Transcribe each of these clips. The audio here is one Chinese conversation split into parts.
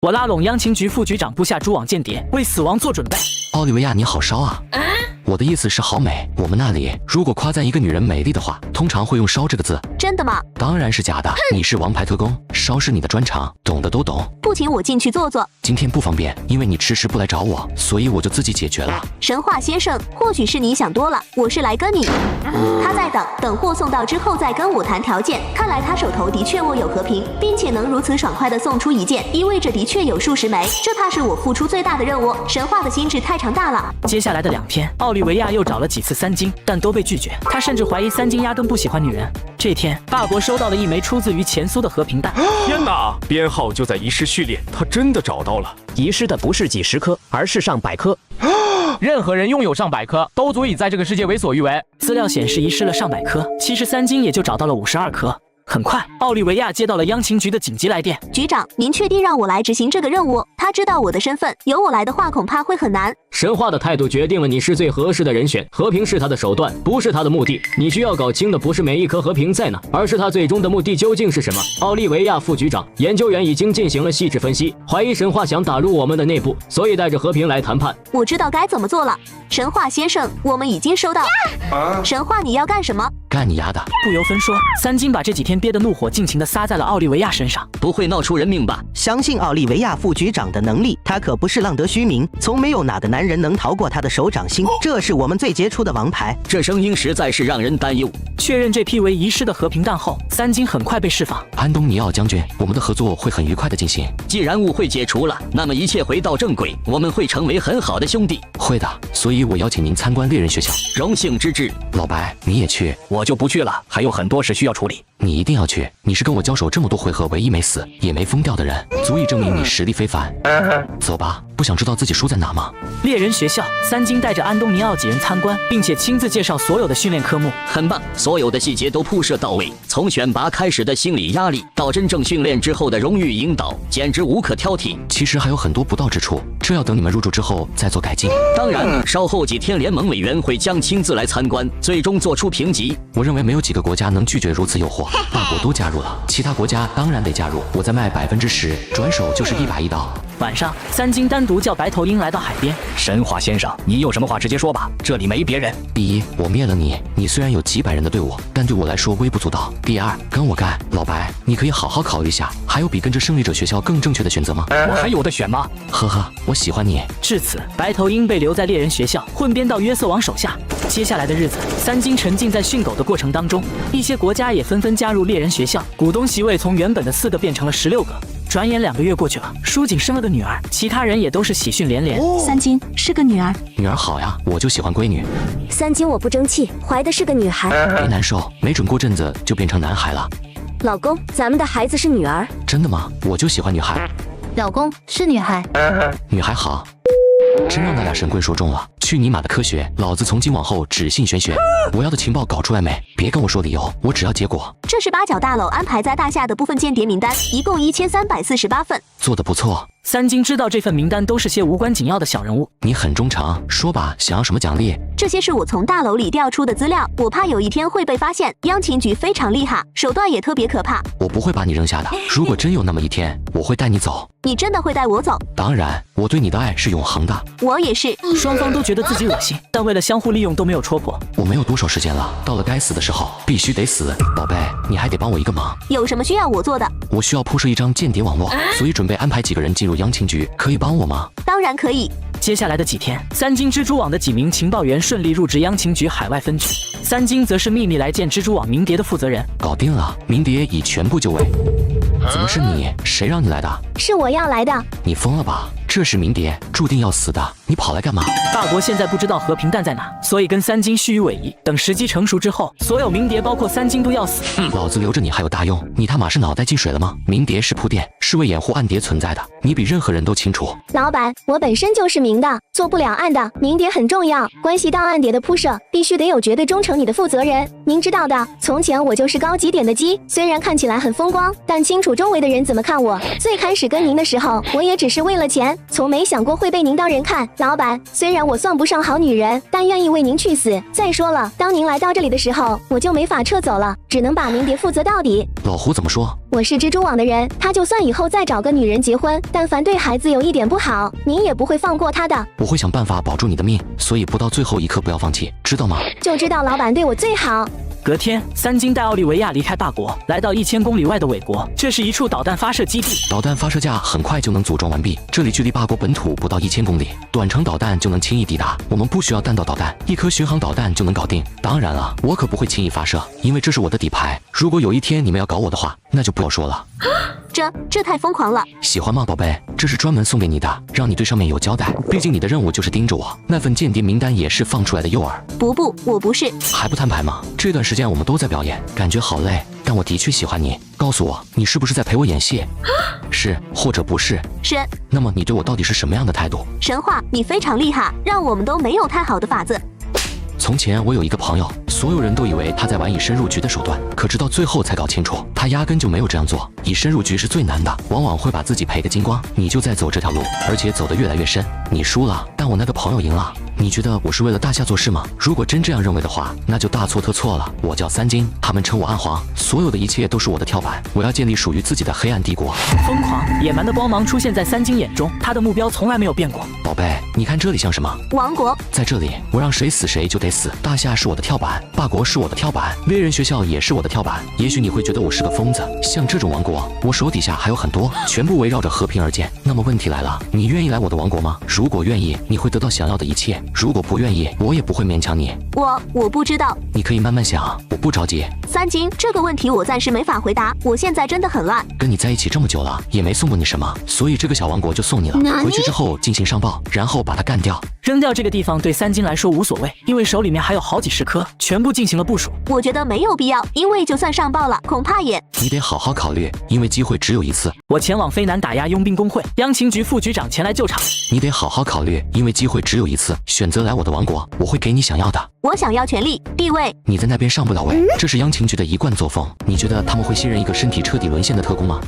我拉拢央情局副局长部下蛛网间谍，为死亡做准备。奥利维亚，你好烧啊！我的意思是好美。我们那里如果夸赞一个女人美丽的话，通常会用烧这个字。真的吗？当然是假的。你是王牌特工，烧是你的专长，懂的都懂。不请我进去坐坐。今天不方便，因为你迟迟不来找我，所以我就自己解决了。神话先生，或许是你想多了，我是来跟你。他在等货送到之后再跟我谈条件。看来他手头的确握有和平，并且能如此爽快地送出一件，意味着的确有数十枚。这怕是我付出最大的任务。神话的心智太强大了。接下来的2天，奥利维亚又找了几次三金，但都被拒绝。他甚至怀疑三金压根不喜欢女人。这天，法国收到了一枚出自于前苏的和平弹。天哪！编号就在遗失序列，他真的找到了。遗失的不是几十颗，而是上百颗。任何人拥有上百颗，都足以在这个世界为所欲为。资料显示遗失了上百颗，其实三金也就找到了52颗。很快，奥利维亚接到了央情局的紧急来电。局长，您确定让我来执行这个任务？他知道我的身份，由我来的话恐怕会很难。神话的态度决定了你是最合适的人选，和平是他的手段，不是他的目的。你需要搞清的不是每一颗和平在哪，而是他最终的目的究竟是什么。奥利维亚副局长，研究员已经进行了细致分析，怀疑神话想打入我们的内部，所以带着和平来谈判。我知道该怎么做了。神话先生，我们已经收到。神话，你要干什么？干你丫的！不由分说，三金把这几天憋的怒火尽情地撒在了奥利维亚身上。不会闹出人命吧？相信奥利维亚副局长的能力，他可不是浪得虚名，从没有哪个男人能逃过他的手掌心。这是我们最杰出的王牌。这声音实在是让人担忧。确认这批为遗失的和平弹后，三金很快被释放。安东尼奥将军，我们的合作会很愉快的进行。既然误会解除了，那么一切回到正轨，我们会成为很好的兄弟。会的，所以我邀请您参观猎人学校。荣幸之至。老白，你也去？我就不去了，还有很多事需要处理。你一定要去，你是跟我交手这么多回合唯一没死也没疯掉的人，足以证明你实力非凡。走吧，不想知道自己输在哪吗？猎人学校，三金带着安东尼奥几人参观，并且亲自介绍所有的训练科目。很棒，所有的细节都铺设到位，从选拔开始的心理压力，到真正训练之后的荣誉引导，简直无可挑剔。其实还有很多不到之处，这要等你们入驻之后再做改进。当然，稍后几天联盟委员会将亲自来参观，最终做出评级。我认为没有几个国家能拒绝如此诱惑，法国都加入了，其他国家当然得加入。我再卖10%，转手就是1把1刀。晚上，三金单独叫白头鹰来到海边。神话先生，你有什么话直接说吧，这里没别人。第一，我灭了你，你虽然有几百人的队伍，但对我来说微不足道。第二，跟我干。老白，你可以好好考虑一下，还有比跟着胜利者学校更正确的选择吗？我还有的选吗？呵呵，我喜欢你。至此，白头鹰被留在猎人学校，混编到约瑟王手下。接下来的日子，三金沉浸在训狗的过程当中，一些国家也纷纷加入猎人学校，股东席位从原本的4个变成了16个。转眼2个月过去了，书锦生了个女儿，其他人也都是喜讯连连。三金是个女儿，女儿好呀，我就喜欢闺女。三金我不争气，怀的是个女孩。别难受，没准过阵子就变成男孩了。老公，咱们的孩子是女儿。真的吗？我就喜欢女孩。老公是女孩。女孩好。真让那俩神棍说中了，去你妈的科学！老子从今往后只信玄学。我要的情报搞出来没？别跟我说理由，我只要结果。这是八角大楼安排在大厦的部分间谍名单，一共1348份。做得不错。三金知道这份名单都是些无关紧要的小人物。你很忠诚，说吧，想要什么奖励？这些是我从大楼里调出的资料，我怕有一天会被发现。央情局非常厉害，手段也特别可怕。我不会把你扔下的，如果真有那么一天，我会带你走。你真的会带我走？当然，我对你的爱是永恒的。我也是。双方都觉得自己恶心，但为了相互利用都没有戳破。我没有多少时间了，到了该死的时候，必须得死。宝贝，你还得帮我一个忙。有什么需要我做的？我需要铺设一张间谍网络，所以准备安排几个人进入央情局，可以帮我吗？当然可以。接下来的几天，三金蜘蛛网的几名情报员顺利入职央情局海外分局，三金则是秘密来见蜘蛛网鸣蝶的负责人。搞定了，鸣蝶已全部就位。怎么是你？谁让你来的？是我要来的。你疯了吧？这是鸣蝶，注定要死的，你跑来干嘛？大国现在不知道和平弹在哪，所以跟三金虚与委蛇。等时机成熟之后，所有鸣蝶包括三金都要死。老子留着你还有大用？你他妈是脑袋进水了吗？鸣蝶是铺垫，是为掩护暗蝶存在的，你比任何人都清楚。老板，我本身就是明的，做不了暗的。鸣蝶很重要，关系到暗蝶的铺设，必须得有绝对忠诚你的负责人。您知道的，从前我就是高级点的鸡，虽然看起来很风光，但清楚周围的人怎么看我。最开始跟您的时候，我也只是为了钱，从没想过会被您当人看。老板，虽然我算不上好女人，但愿意为您去死。再说了，当您来到这里的时候，我就没法撤走了，只能把您爹负责到底。老胡怎么说？我是蜘蛛网的人，他就算以后再找个女人结婚，但凡对孩子有一点不好，您也不会放过他的。我会想办法保住你的命，所以不到最后一刻不要放弃，知道吗？就知道老板对我最好。隔天，三金带奥利维亚离开大国，来到1000公里外的韦国，这是一处导弹发射基地。导弹发射架很快就能组装完毕，这里距离巴国本土不到1000公里，短程导弹就能轻易抵达。我们不需要弹道导弹，一颗巡航导弹就能搞定。当然了，我可不会轻易发射，因为这是我的底牌。如果有一天你们要搞我的话，那就不要说了。这太疯狂了！喜欢吗，宝贝？这是专门送给你的，让你对上面有交代。毕竟你的任务就是盯着我，那份间谍名单也是放出来的诱饵。不，我不是。还不摊牌吗？这段时间我们都在表演，感觉好累，但我的确喜欢你。告诉我，你是不是在陪我演戏？是或者不是？是。那么你对我到底是什么样的态度？神话，你非常厉害，让我们都没有太好的法子。从前我有一个朋友，所有人都以为他在玩以身入局的手段，可直到最后才搞清楚，他压根就没有这样做。以身入局是最难的，往往会把自己赔个精光。你就在走这条路，而且走得越来越深。你输了，但我那个朋友赢了。你觉得我是为了大夏做事吗？如果真这样认为的话，那就大错特错了。我叫三金，他们称我暗皇，所有的一切都是我的跳板。我要建立属于自己的黑暗帝国。疯狂野蛮的光芒出现在三金眼中，他的目标从来没有变过。宝贝，你看这里像什么？王国。在这里，我让谁死谁就得死。大夏是我的跳板，霸国是我的跳板，猎人学校也是我的跳板。也许你会觉得我是个疯子，像这种王国，我手底下还有很多，全部围绕着和平而建。那么问题来了，你愿意来我的王国吗？如果愿意，你会得到想要的一切；如果不愿意，我也不会勉强你。我不知道，你可以慢慢想，我不着急。三金，这个问题我暂时没法回答，我现在真的很乱。跟你在一起这么久了，也没送过你什么，所以这个小王国就送你了。回去之后进行上报，然后把它干掉。扔掉这个地方对三金来说无所谓，因为手里面还有好几十颗，全部进行了部署。我觉得没有必要，因为就算上报了，恐怕也……你得好好考虑，因为机会只有一次。我前往非南打压佣兵工会，央情局副局长前来救场。你得好好考虑，因为机会只有一次。选择来我的王国，我会给你想要的。我想要权力、地位。你在那边上不了位，这是央情局的一贯作风。你觉得他们会信任一个身体彻底沦陷的特工吗？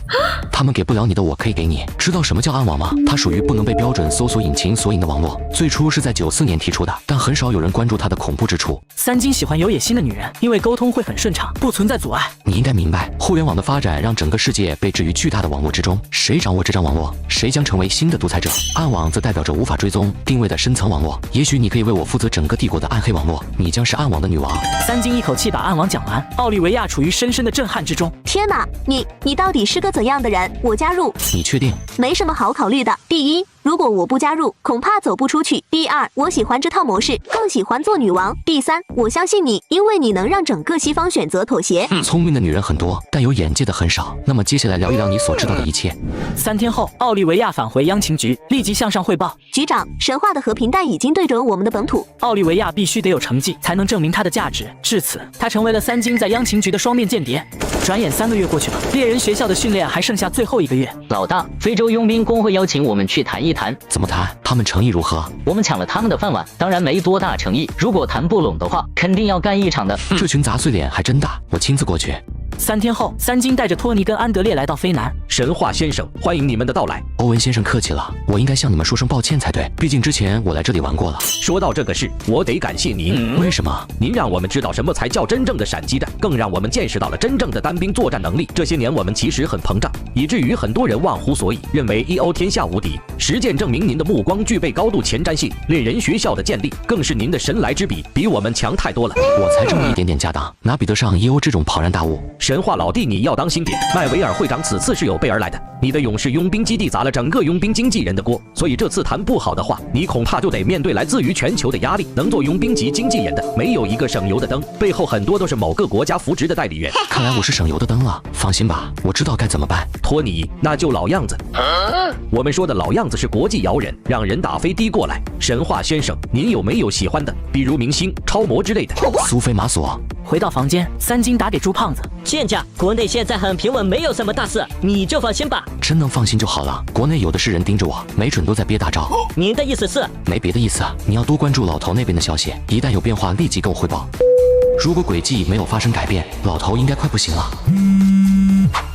他们给不了你的，我可以给你。知道什么叫暗网吗？它属于不能被标准搜索引擎索引的网络，最初是在94年提出的，但很少有人关注它的恐怖之处。三金喜欢有野心的女人，因为沟通会很顺畅，不存在阻碍。你应该明白，互联网的发展让整个世界被置于巨大的网络之中，谁掌握这张网络，谁将成为新的独裁者。暗网则代表着无法追踪定位的深层网络。也许你可以为我负责整个帝国的暗黑网络，你将是暗网的女王。三金一口气把暗网讲完，奥利维亚处于深深的震撼之中。天哪，你到底是个怎样的人？我加入。你确定？没什么好考虑的。第一，如果我不加入，恐怕走不出去。第二，我喜欢这套模式，更喜欢做女王。第三，我相信你，因为你能让整个西方选择妥协。聪明的女人很多，但有眼界的很少。那么接下来聊一聊你所知道的一切。3天后，奥利维亚返回央情局，立即向上汇报。局长，神话的和平弹已经对准我们的本土。奥利维亚必须得有成绩，才能证明他的价值。至此，他成为了3金在央情局的双面间谍。转眼3个月过去了，猎人学校的训练还剩下最后1个月。老大，非洲佣兵工会邀请我们去谈一谈。怎么谈？他们诚意如何？我们抢了他们的饭碗，当然没多大诚意。如果谈不拢的话，肯定要干一场的。这群杂碎脸还真大，我亲自过去。3天后，3金带着托尼跟安德烈来到非南。神话先生，欢迎你们的到来。欧文先生客气了，我应该向你们说声抱歉才对，毕竟之前我来这里玩过了。说到这个事，我得感谢您。为什么？您让我们知道什么才叫真正的闪击战，更让我们见识到了真正的单兵作战能力。这些年我们其实很膨胀，以至于很多人忘乎所以，认为EO天下无敌。实践证明您的目光具备高度前瞻性，猎人学校的建立更是您的神来之笔，比我们强太多了。我才这么一点点家当，哪比得上EO这种庞然大物？神话老弟，你要当心点。麦维尔会长此次是有备而来的，你的勇士佣兵基地砸了整个佣兵经纪人的锅，所以这次谈不好的话，你恐怕就得面对来自于全球的压力。能做佣兵级经纪人的，没有一个省油的灯，背后很多都是某个国家扶植的代理员。看来我是省油的灯了，放心吧，我知道该怎么办。托尼，那就老样子。我们说的老样子是国际摇人，让人打飞的过来。神话先生，您有没有喜欢的，比如明星、超模之类的？苏菲玛索。回到房间，3金打给猪胖子。舰长，国内现在很平稳，没有什么大事，你就放心吧。真能放心就好了，国内有的是人盯着我，没准都在憋大招。您的意思是？没别的意思，你要多关注老头那边的消息，一旦有变化立即跟我汇报。如果轨迹没有发生改变，老头应该快不行了。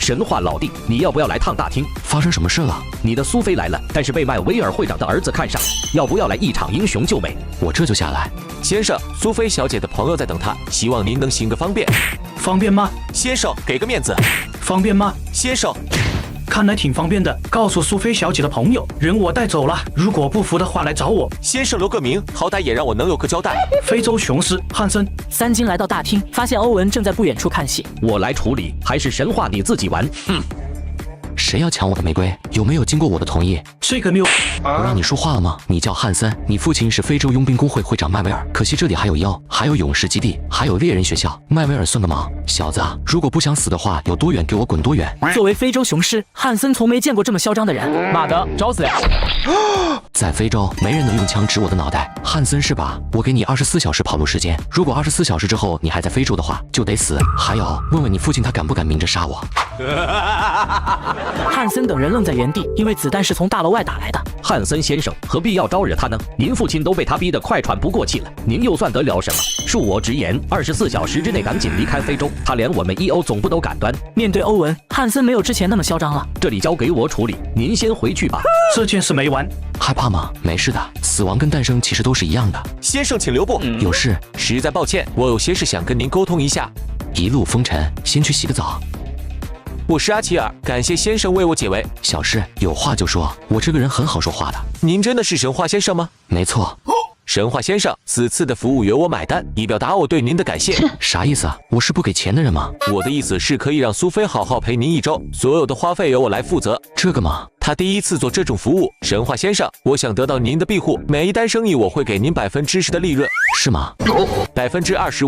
神话老弟，你要不要来趟大厅？发生什么事了？你的苏菲来了，但是被麦维尔会长的儿子看上了，要不要来一场英雄救美？我这就下来。先生，苏菲小姐的朋友在等她，希望您能行个方便。方便吗？先生，给个面子。方便吗？先生。看来挺方便的，告诉苏菲小姐的朋友，人我带走了，如果不服的话来找我。先生留个名，好歹也让我能有个交代。非洲雄狮汉森。三金来到大厅，发现欧文正在不远处看戏。我来处理，还是神话你自己玩？谁要抢我的玫瑰？有没有经过我的同意？这个没有。我让你说话了吗？你叫汉森，你父亲是非洲佣兵工会会长麦维尔。可惜这里还有妖，还有勇士基地，还有猎人学校。麦维尔算个忙，小子，如果不想死的话，有多远给我滚多远。作为非洲雄狮，汉森从没见过这么嚣张的人。妈的，找死呀！在非洲，没人能用枪指我的脑袋。汉森是吧？我给你24小时跑路时间，如果24小时之后你还在非洲的话，就得死。还有，问问你父亲他敢不敢明着杀我？汉森等人愣在原地，因为子弹是从大楼外打来的。汉森先生，何必要招惹他呢？您父亲都被他逼得快喘不过气了，您又算得了什么？恕我直言，24小时之内赶紧离开非洲，他连我们EO总部都敢端。面对欧文，汉森没有之前那么嚣张了。这里交给我处理，您先回去吧。这件事没完。害怕吗？没事的，死亡跟诞生其实都是一样的。先生，请留步。有事？实在抱歉，我有些事想跟您沟通一下。一路风尘，先去洗个澡。我是阿奇尔，感谢先生为我解围。小事，有话就说，我这个人很好说话的。您真的是神话先生吗？没错。神话先生，此次的服务由我买单，以表达我对您的感谢。啥意思啊？我是不给钱的人吗？我的意思是可以让苏菲好好陪您1周，所有的花费由我来负责。这个吗？他第一次做这种服务，神话先生，我想得到您的庇护，每一单生意我会给您10%的利润，是吗？25%。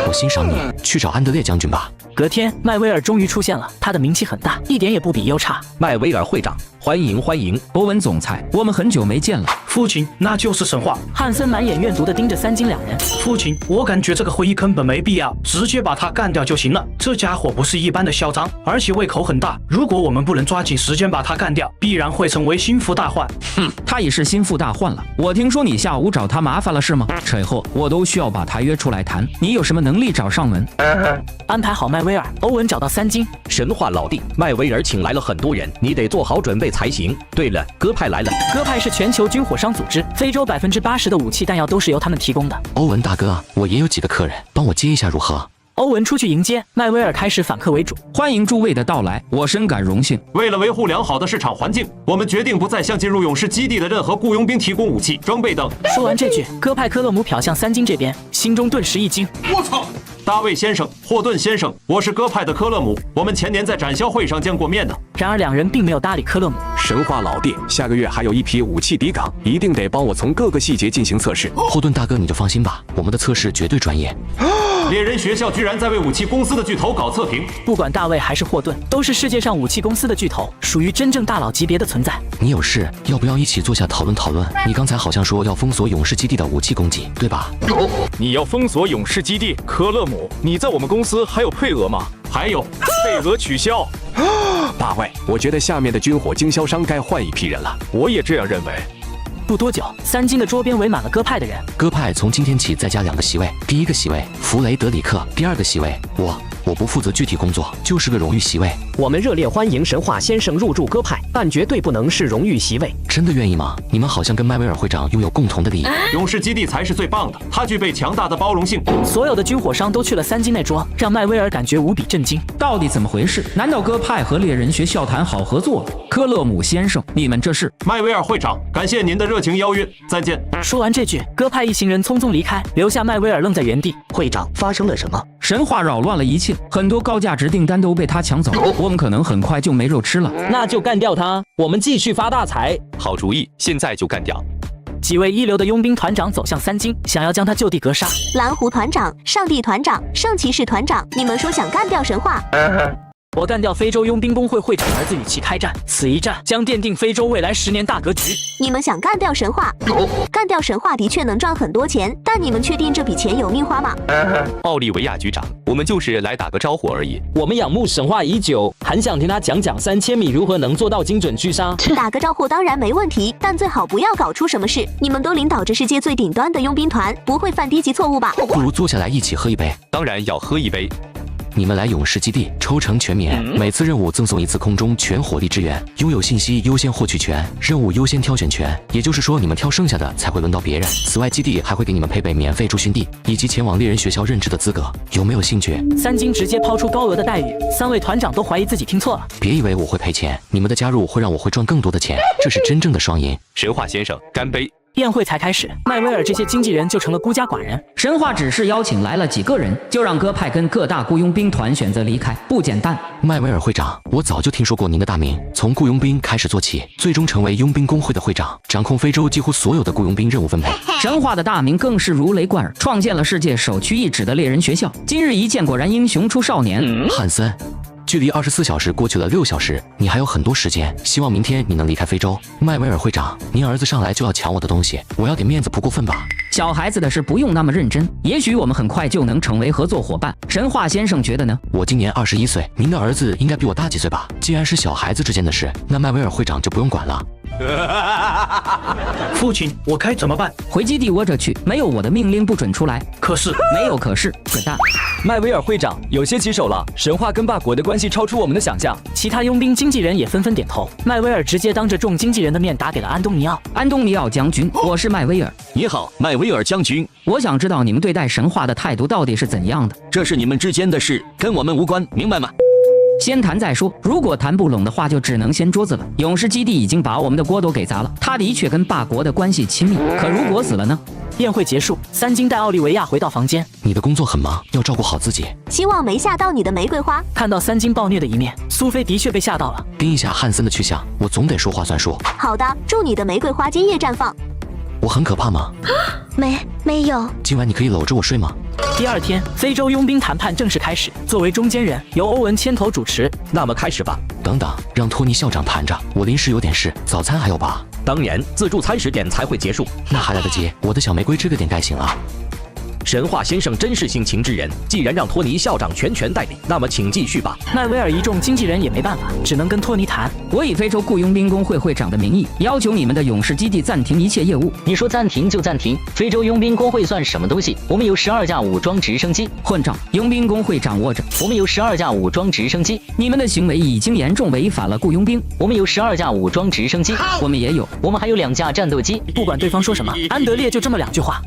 我欣赏你，去找安德烈将军吧。隔天，麦威尔终于出现了，他的名气很大，一点也不比优差。麦威尔会长，欢迎欢迎。欧文总裁，我们很久没见了。父亲，那就是神话。汉森满眼怨毒地盯着三金两人。父亲，我感觉这个会议根本没必要，直接把他干掉就行了。这家伙不是一般的嚣张，而且胃口很大。如果我们不能抓紧时间把他干掉，必然会成为心腹大患。他已是心腹大患了。我听说你下午找他麻烦了是吗？这后我都需要把他约出来谈。你有什么能力找上门？安排好麦威尔，欧文找到三金。神话老弟，麦维尔请来了很多人，你得做好准备才行。对了，鸽派来了。鸽派是全球军火商组织，非洲80%的武器弹药都是由他们提供的。欧文大哥，我也有几个客人，帮我接一下如何？欧文出去迎接，麦威尔开始反客为主。欢迎诸位的到来，我深感荣幸。为了维护良好的市场环境，我们决定不再向进入勇士基地的任何雇佣兵提供武器、装备等。说完这句，鸽派科勒姆瞟向三金这边，心中顿时一惊。我操！大卫先生，霍顿先生，我是鸽派的科勒姆，我们前年在展销会上见过面的。然而两人并没有搭理科勒姆。神话老弟，下个月还有一批武器抵港，一定得帮我从各个细节进行测试。霍顿大哥你就放心吧，我们的测试绝对专业。猎人学校居然在为武器公司的巨头搞测评。不管大卫还是霍顿，都是世界上武器公司的巨头，属于真正大佬级别的存在。你有事，要不要一起坐下讨论讨论？你刚才好像说要封锁勇士基地的武器供给，对吧？你要封锁勇士基地？科勒姆，你在我们公司还有配额吗？还有配额取消。大卫，我觉得下面的军火经销商该换一批人了。我也这样认为。不多久，三金的桌边围满了鸽派的人。鸽派从今天起再加2个席位，第1个席位弗雷德里克，第2个席位我不负责具体工作，就是个荣誉席位。我们热烈欢迎神话先生入驻鸽派，但绝对不能是荣誉席位。真的愿意吗？你们好像跟麦威尔会长拥有共同的利益。勇士基地才是最棒的，它具备强大的包容性。所有的军火商都去了三金那桌，让麦威尔感觉无比震惊。到底怎么回事？难道鸽派和猎人学校谈好合作了？科勒姆先生，你们这是？麦威尔会长，感谢您的热情邀约，再见。说完这句，鸽派一行人匆匆离开，留下麦威尔愣在原地。会长，发生了什么？神话扰乱了一切，很多高价值订单都被他抢走，我们可能很快就没肉吃了。那就干掉他，我们继续发大财。好主意，现在就干掉。几位一流的佣兵团长走向三金，想要将他就地格杀。蓝狐团长、上帝团长、圣骑士团长，你们说想干掉神话？我干掉非洲佣兵工会会长儿子与其开战，此一战将奠定非洲未来10年大格局。你们想干掉神话？干掉神话的确能赚很多钱，但你们确定这笔钱有命花吗？奥利维亚局长，我们就是来打个招呼而已。我们仰慕神话已久，很想听他讲讲3000米如何能做到精准狙杀。打个招呼当然没问题，但最好不要搞出什么事。你们都领导着世界最顶端的佣兵团，不会犯低级错误吧？不如坐下来一起喝一杯。当然要喝一杯。你们来勇士基地，抽成全免，每次任务赠送1次空中全火力支援，拥有信息优先获取权，任务优先挑选权，也就是说你们挑剩下的才会轮到别人。此外，基地还会给你们配备免费驻训地以及前往猎人学校任职的资格，有没有兴趣？三金直接抛出高额的待遇，3位团长都怀疑自己听错了。别以为我会赔钱，你们的加入会让我会赚更多的钱，这是真正的双赢。神话先生，干杯！宴会才开始，麦威尔这些经纪人就成了孤家寡人。神话只是邀请来了几个人，就让鸽派跟各大雇佣兵团选择离开，不简单。麦威尔会长，我早就听说过您的大名，从雇佣兵开始做起，最终成为佣兵工会的会长，掌控非洲几乎所有的雇佣兵任务分配。神话的大名更是如雷贯耳，创建了世界首屈一指的猎人学校。今日一见，果然英雄出少年。汉森。距离24小时过去了6小时，你还有很多时间，希望明天你能离开非洲。麦维尔会长，您儿子上来就要抢我的东西，我要点面子不过分吧？小孩子的事不用那么认真，也许我们很快就能成为合作伙伴。神话先生觉得呢？我今年21岁，您的儿子应该比我大几岁吧？既然是小孩子之间的事，那麦维尔会长就不用管了。父亲，我该怎么办？回基地窝着去，没有我的命令不准出来。可是没有可是，滚蛋！麦维尔会长有些棘手了，神话跟霸国的关系超出我们的想象。其他佣兵经纪人也纷纷点头。麦威尔直接当着众经纪人的面打给了安东尼奥。安东尼奥将军，我是麦威尔。你好，麦威尔将军。我想知道你们对待神话的态度到底是怎样的？这是你们之间的事，跟我们无关，明白吗？先谈再说，如果谈不拢的话，就只能掀桌子了。勇士基地已经把我们的锅都给砸了，他的确跟霸国的关系亲密，可如果死了呢？宴会结束，三金带奥利维亚回到房间。你的工作很忙，要照顾好自己。希望没吓到你的玫瑰花。看到三金暴虐的一面，苏菲的确被吓到了。盯一下汉森的去向，我总得说话算数。好的，祝你的玫瑰花今夜绽放。我很可怕吗？没有。今晚你可以搂着我睡吗？第二天，非洲佣兵谈判正式开始。作为中间人，由欧文牵头主持。那么开始吧。等等，让托尼校长谈着，我临时有点事。早餐还有吧？当然，自助餐10点才会结束。那还来得及，我的小玫瑰这个点该行了。神话先生真是性情之人，既然让托尼校长全权代理，那么请继续吧。麦维尔一众经纪人也没办法，只能跟托尼谈。我以非洲雇佣兵工会会长的名义，要求你们的勇士基地暂停一切业务。你说暂停就暂停？非洲佣兵工会算什么东西？我们有12架武装直升机。混账！佣兵工会掌握着。我们有12架武装直升机。你们的行为已经严重违反了雇佣兵。我们有12架武装直升机。我们也有。我们还有2架战斗机。不管对方说什么，安德烈就这么2句话。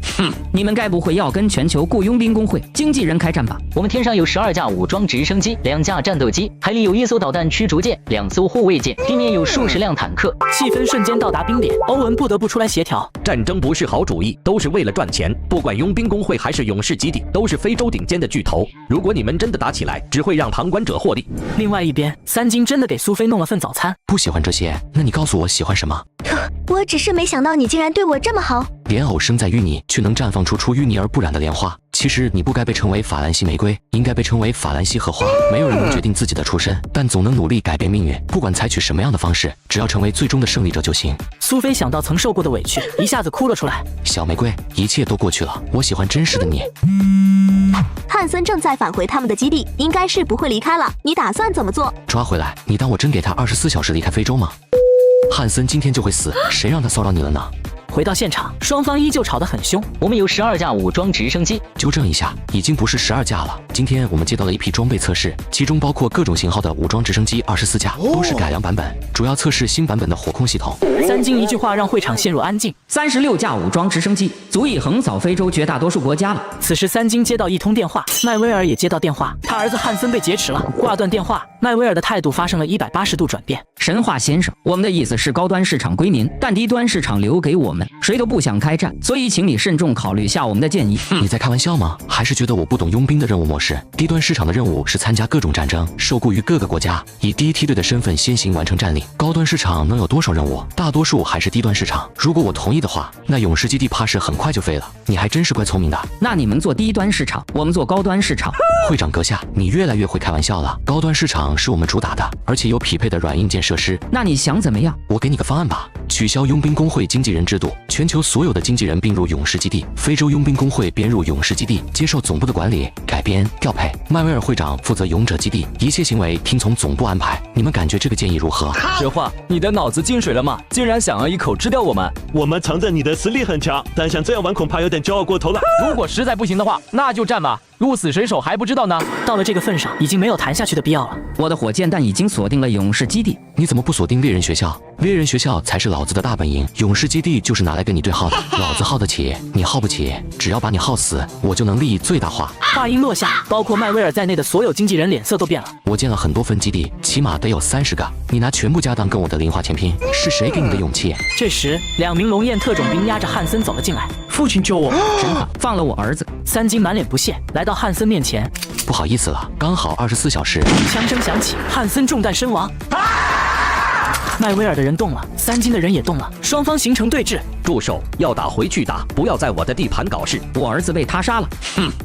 你们该不会要跟全球雇佣兵工会经纪人开战吧？我们天上有12架武装直升机，2架战斗机，海里有1艘导弹驱逐舰，2艘护卫舰，地面有数十辆坦克。气氛瞬间到达冰点，欧文不得不出来协调。战争不是好主意，都是为了赚钱。不管佣兵工会还是勇士基地，都是非洲顶尖的巨头。如果你们真的打起来，只会让旁观者获利。另外一边，三金真的给苏菲弄了份早餐。不喜欢这些，那你告诉我喜欢什么？我只是没想到你竟然对我这么好。莲藕生在淤泥，却能绽放出淤泥而不染的莲花。其实你不该被称为法兰西玫瑰，应该被称为法兰西荷花。没有人能决定自己的出身，但总能努力改变命运。不管采取什么样的方式，只要成为最终的胜利者就行。苏菲想到曾受过的委屈，一下子哭了出来。小玫瑰，一切都过去了，我喜欢真实的你。汉森正在返回他们的基地，应该是不会离开了。你打算怎么做？抓回来？你当我真给他24小时离开非洲吗？汉森今天就会死，谁让他骚扰你了呢？回到现场，双方依旧吵得很凶。我们有12架武装直升机。纠正一下，已经不是12架了。今天我们接到了一批装备测试，其中包括各种型号的武装直升机24架，都是改良版本，主要测试新版本的火控系统。三金一句话让会场陷入安静。36架武装直升机足以横扫非洲绝大多数国家了。此时三金接到一通电话，麦威尔也接到电话，他儿子汉森被劫持了。挂断电话，麦威尔的态度发生了180度转变。神话先生，我们的意思是高端市场归您，但低端市场留给我们，谁都不想开战，所以请你慎重考虑下我们的建议。你在开玩笑吗？还是觉得我不懂佣兵的任务模式？低端市场的任务是参加各种战争，受雇于各个国家，以第一梯队的身份先行完成战令。高端市场能有多少任务？大多数还是低端市场。如果我同意的话，那勇士基地怕是很快就废了。你还真是怪聪明的。那你们做低端市场，我们做高端市场。会长阁下，你越来越会开玩笑了。高端市场是我们主打的，而且有匹配的软硬件设施。那你想怎么样？我给你个方案吧，取消佣兵工会经纪人制度，全球所有的经纪人并入勇士基地，非洲佣兵工会编入勇士基地，接受总部的管理、改编、调配。麦威尔会长负责勇者基地，一切行为听从总部安排。你们感觉这个建议如何？实话，你的脑子进水了吗？竟然想要一口吃掉我们！我们承认你的实力很强，但像这样玩恐怕有点骄傲过头了。如果实在不行的话，那就战吧。鹿死谁手还不知道呢。到了这个份上，已经没有谈下去的必要了。我的火箭弹已经锁定了勇士基地，你怎么不锁定猎人学校？猎人学校才是老子的大本营，勇士基地就是拿来跟你对耗的。老子耗得起，你耗不起，只要把你耗死，我就能利益最大化。话音落下，包括麦威尔在内的所有经纪人脸色都变了。我建了很多分基地，起码得有30个，你拿全部家当跟我的零花钱拼，是谁给你的勇气？这时，2名龙焰特种兵压着汉森走了进来。父亲救我！神话，放了我儿子！三金满脸不屑，来到汉森面前。不好意思了，刚好24小时。枪声响起，汉森中弹身亡。麦威尔的人动了，三金的人也动了，双方形成对峙。住手！要打回去打，不要在我的地盘搞事。我儿子被他杀了。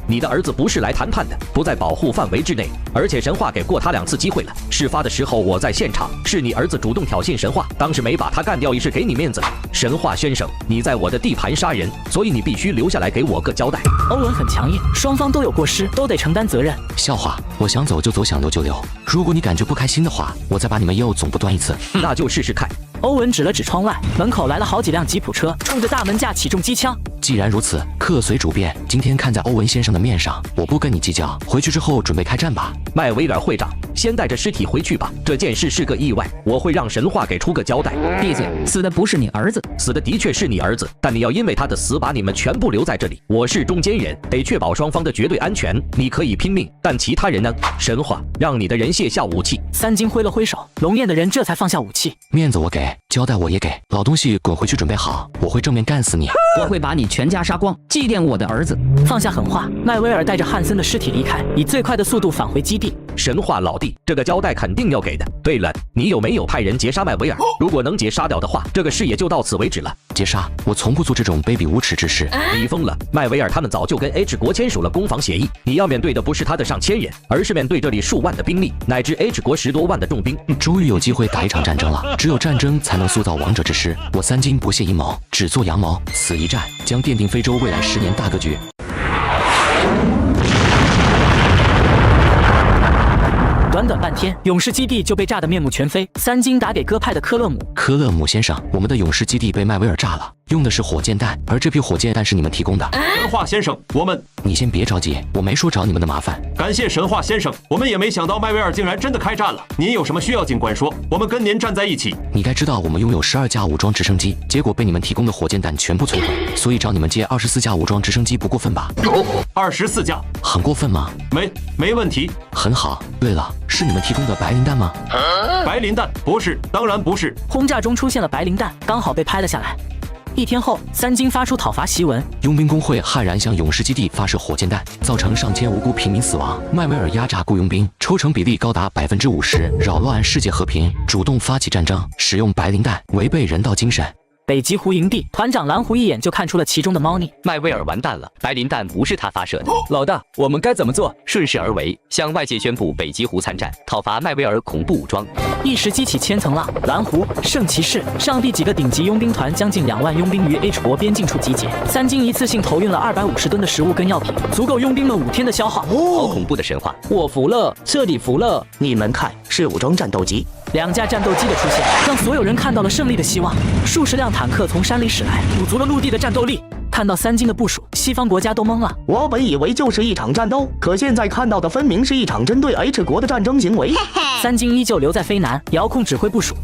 你的儿子不是来谈判的，不在保护范围之内，而且神话给过他2次机会了。事发的时候我在现场，是你儿子主动挑衅神话，当时没把他干掉也是给你面子了。神话先生，你在我的地盘杀人，所以你必须留下来给我个交代。欧文很强硬，双方都有过失，都得承担责任。笑话，我想走就走，想留就留。如果你感觉不开心的话，我再把你们业务总部端一次。那就试试看。欧文指了指窗外，门口来了好几辆吉普车，冲着大门架起重机枪。既然如此，客随主便。今天看在欧文先生的面上，我不跟你计较。回去之后准备开战吧。麦威尔会长，先带着尸体回去吧。这件事是个意外，我会让神话给出个交代。闭嘴！死的不是你儿子，死的的确是你儿子，但你要因为他的死把你们全部留在这里。我是中间人，得确保双方的绝对安全。你可以拼命，但其他人呢？神话，让你的人卸下武器。三金挥了挥手，龙焰的人这才放下武器。面子我给，交代我也给。老东西滚回去准备好，我会正面干死你。我会把你全家杀光，祭奠我的儿子。放下狠话，麦威尔带着汉森的尸体离开，以最快的速度返回基地。神话老弟，这个交代肯定要给的。对了，你有没有派人截杀麦威尔？如果能截杀掉的话，这个事也就到此为止了。截杀？我从不做这种卑鄙无耻之事。你疯了！麦威尔他们早就跟 H 国签署了攻防协议，你要面对的不是他的上千人，而是面对这里数万的兵力，乃至 H 国10多万的重兵。终于有机会打一场战争了，只有战争才能塑造王者之师。我三金不懈阴谋，只做阳谋，此一战将奠定非洲未来10年大格局。短短半天，勇士基地就被炸得面目全非。三金打给鸽派的科勒姆，科勒姆先生，我们的勇士基地被麦威尔炸了，用的是火箭弹，而这批火箭弹是你们提供的。神话先生，我们……你先别着急，我没说找你们的麻烦。感谢神话先生，我们也没想到麦威尔竟然真的开战了。您有什么需要尽管说，我们跟您站在一起。你该知道，我们拥有12架武装直升机，结果被你们提供的火箭弹全部摧毁，所以找你们借24架武装直升机不过分吧？24架，很过分吗？没问题。很好。对了，是你们提供的白磷弹吗？白磷弹？不是，当然不是。轰炸中出现了白磷弹，刚好被拍了下来。1天后，三金发出讨伐檄文，佣兵工会悍然向勇士基地发射火箭弹，造成上千无辜平民死亡。麦威尔压榨雇佣兵，抽成比例高达50%，扰乱世界和平，主动发起战争，使用白磷弹，违背人道精神。北极湖营地团长蓝狐一眼就看出了其中的猫腻。麦威尔完蛋了，白磷弹不是他发射的。老大，我们该怎么做？顺势而为，向外界宣布北极湖参战，讨伐麦威尔恐怖武装。一时激起千层浪。蓝狐、圣骑士、上帝几个顶级佣兵团将近2万佣兵于 H 国边境处集结。三金一次性投运了250吨的食物跟药品，足够佣兵们5天的消耗。好恐怖的神话！我服了，彻底服了。你们看，是武装战斗机。2架战斗机的出现，让所有人看到了胜利的希望。数十辆坦克从山里驶来，补足了陆地的战斗力。看到三金的部署，西方国家都懵了。我本以为就是一场战斗，可现在看到的分明是一场针对 H 国的战争行为。三金依旧留在非南，遥控指挥部署。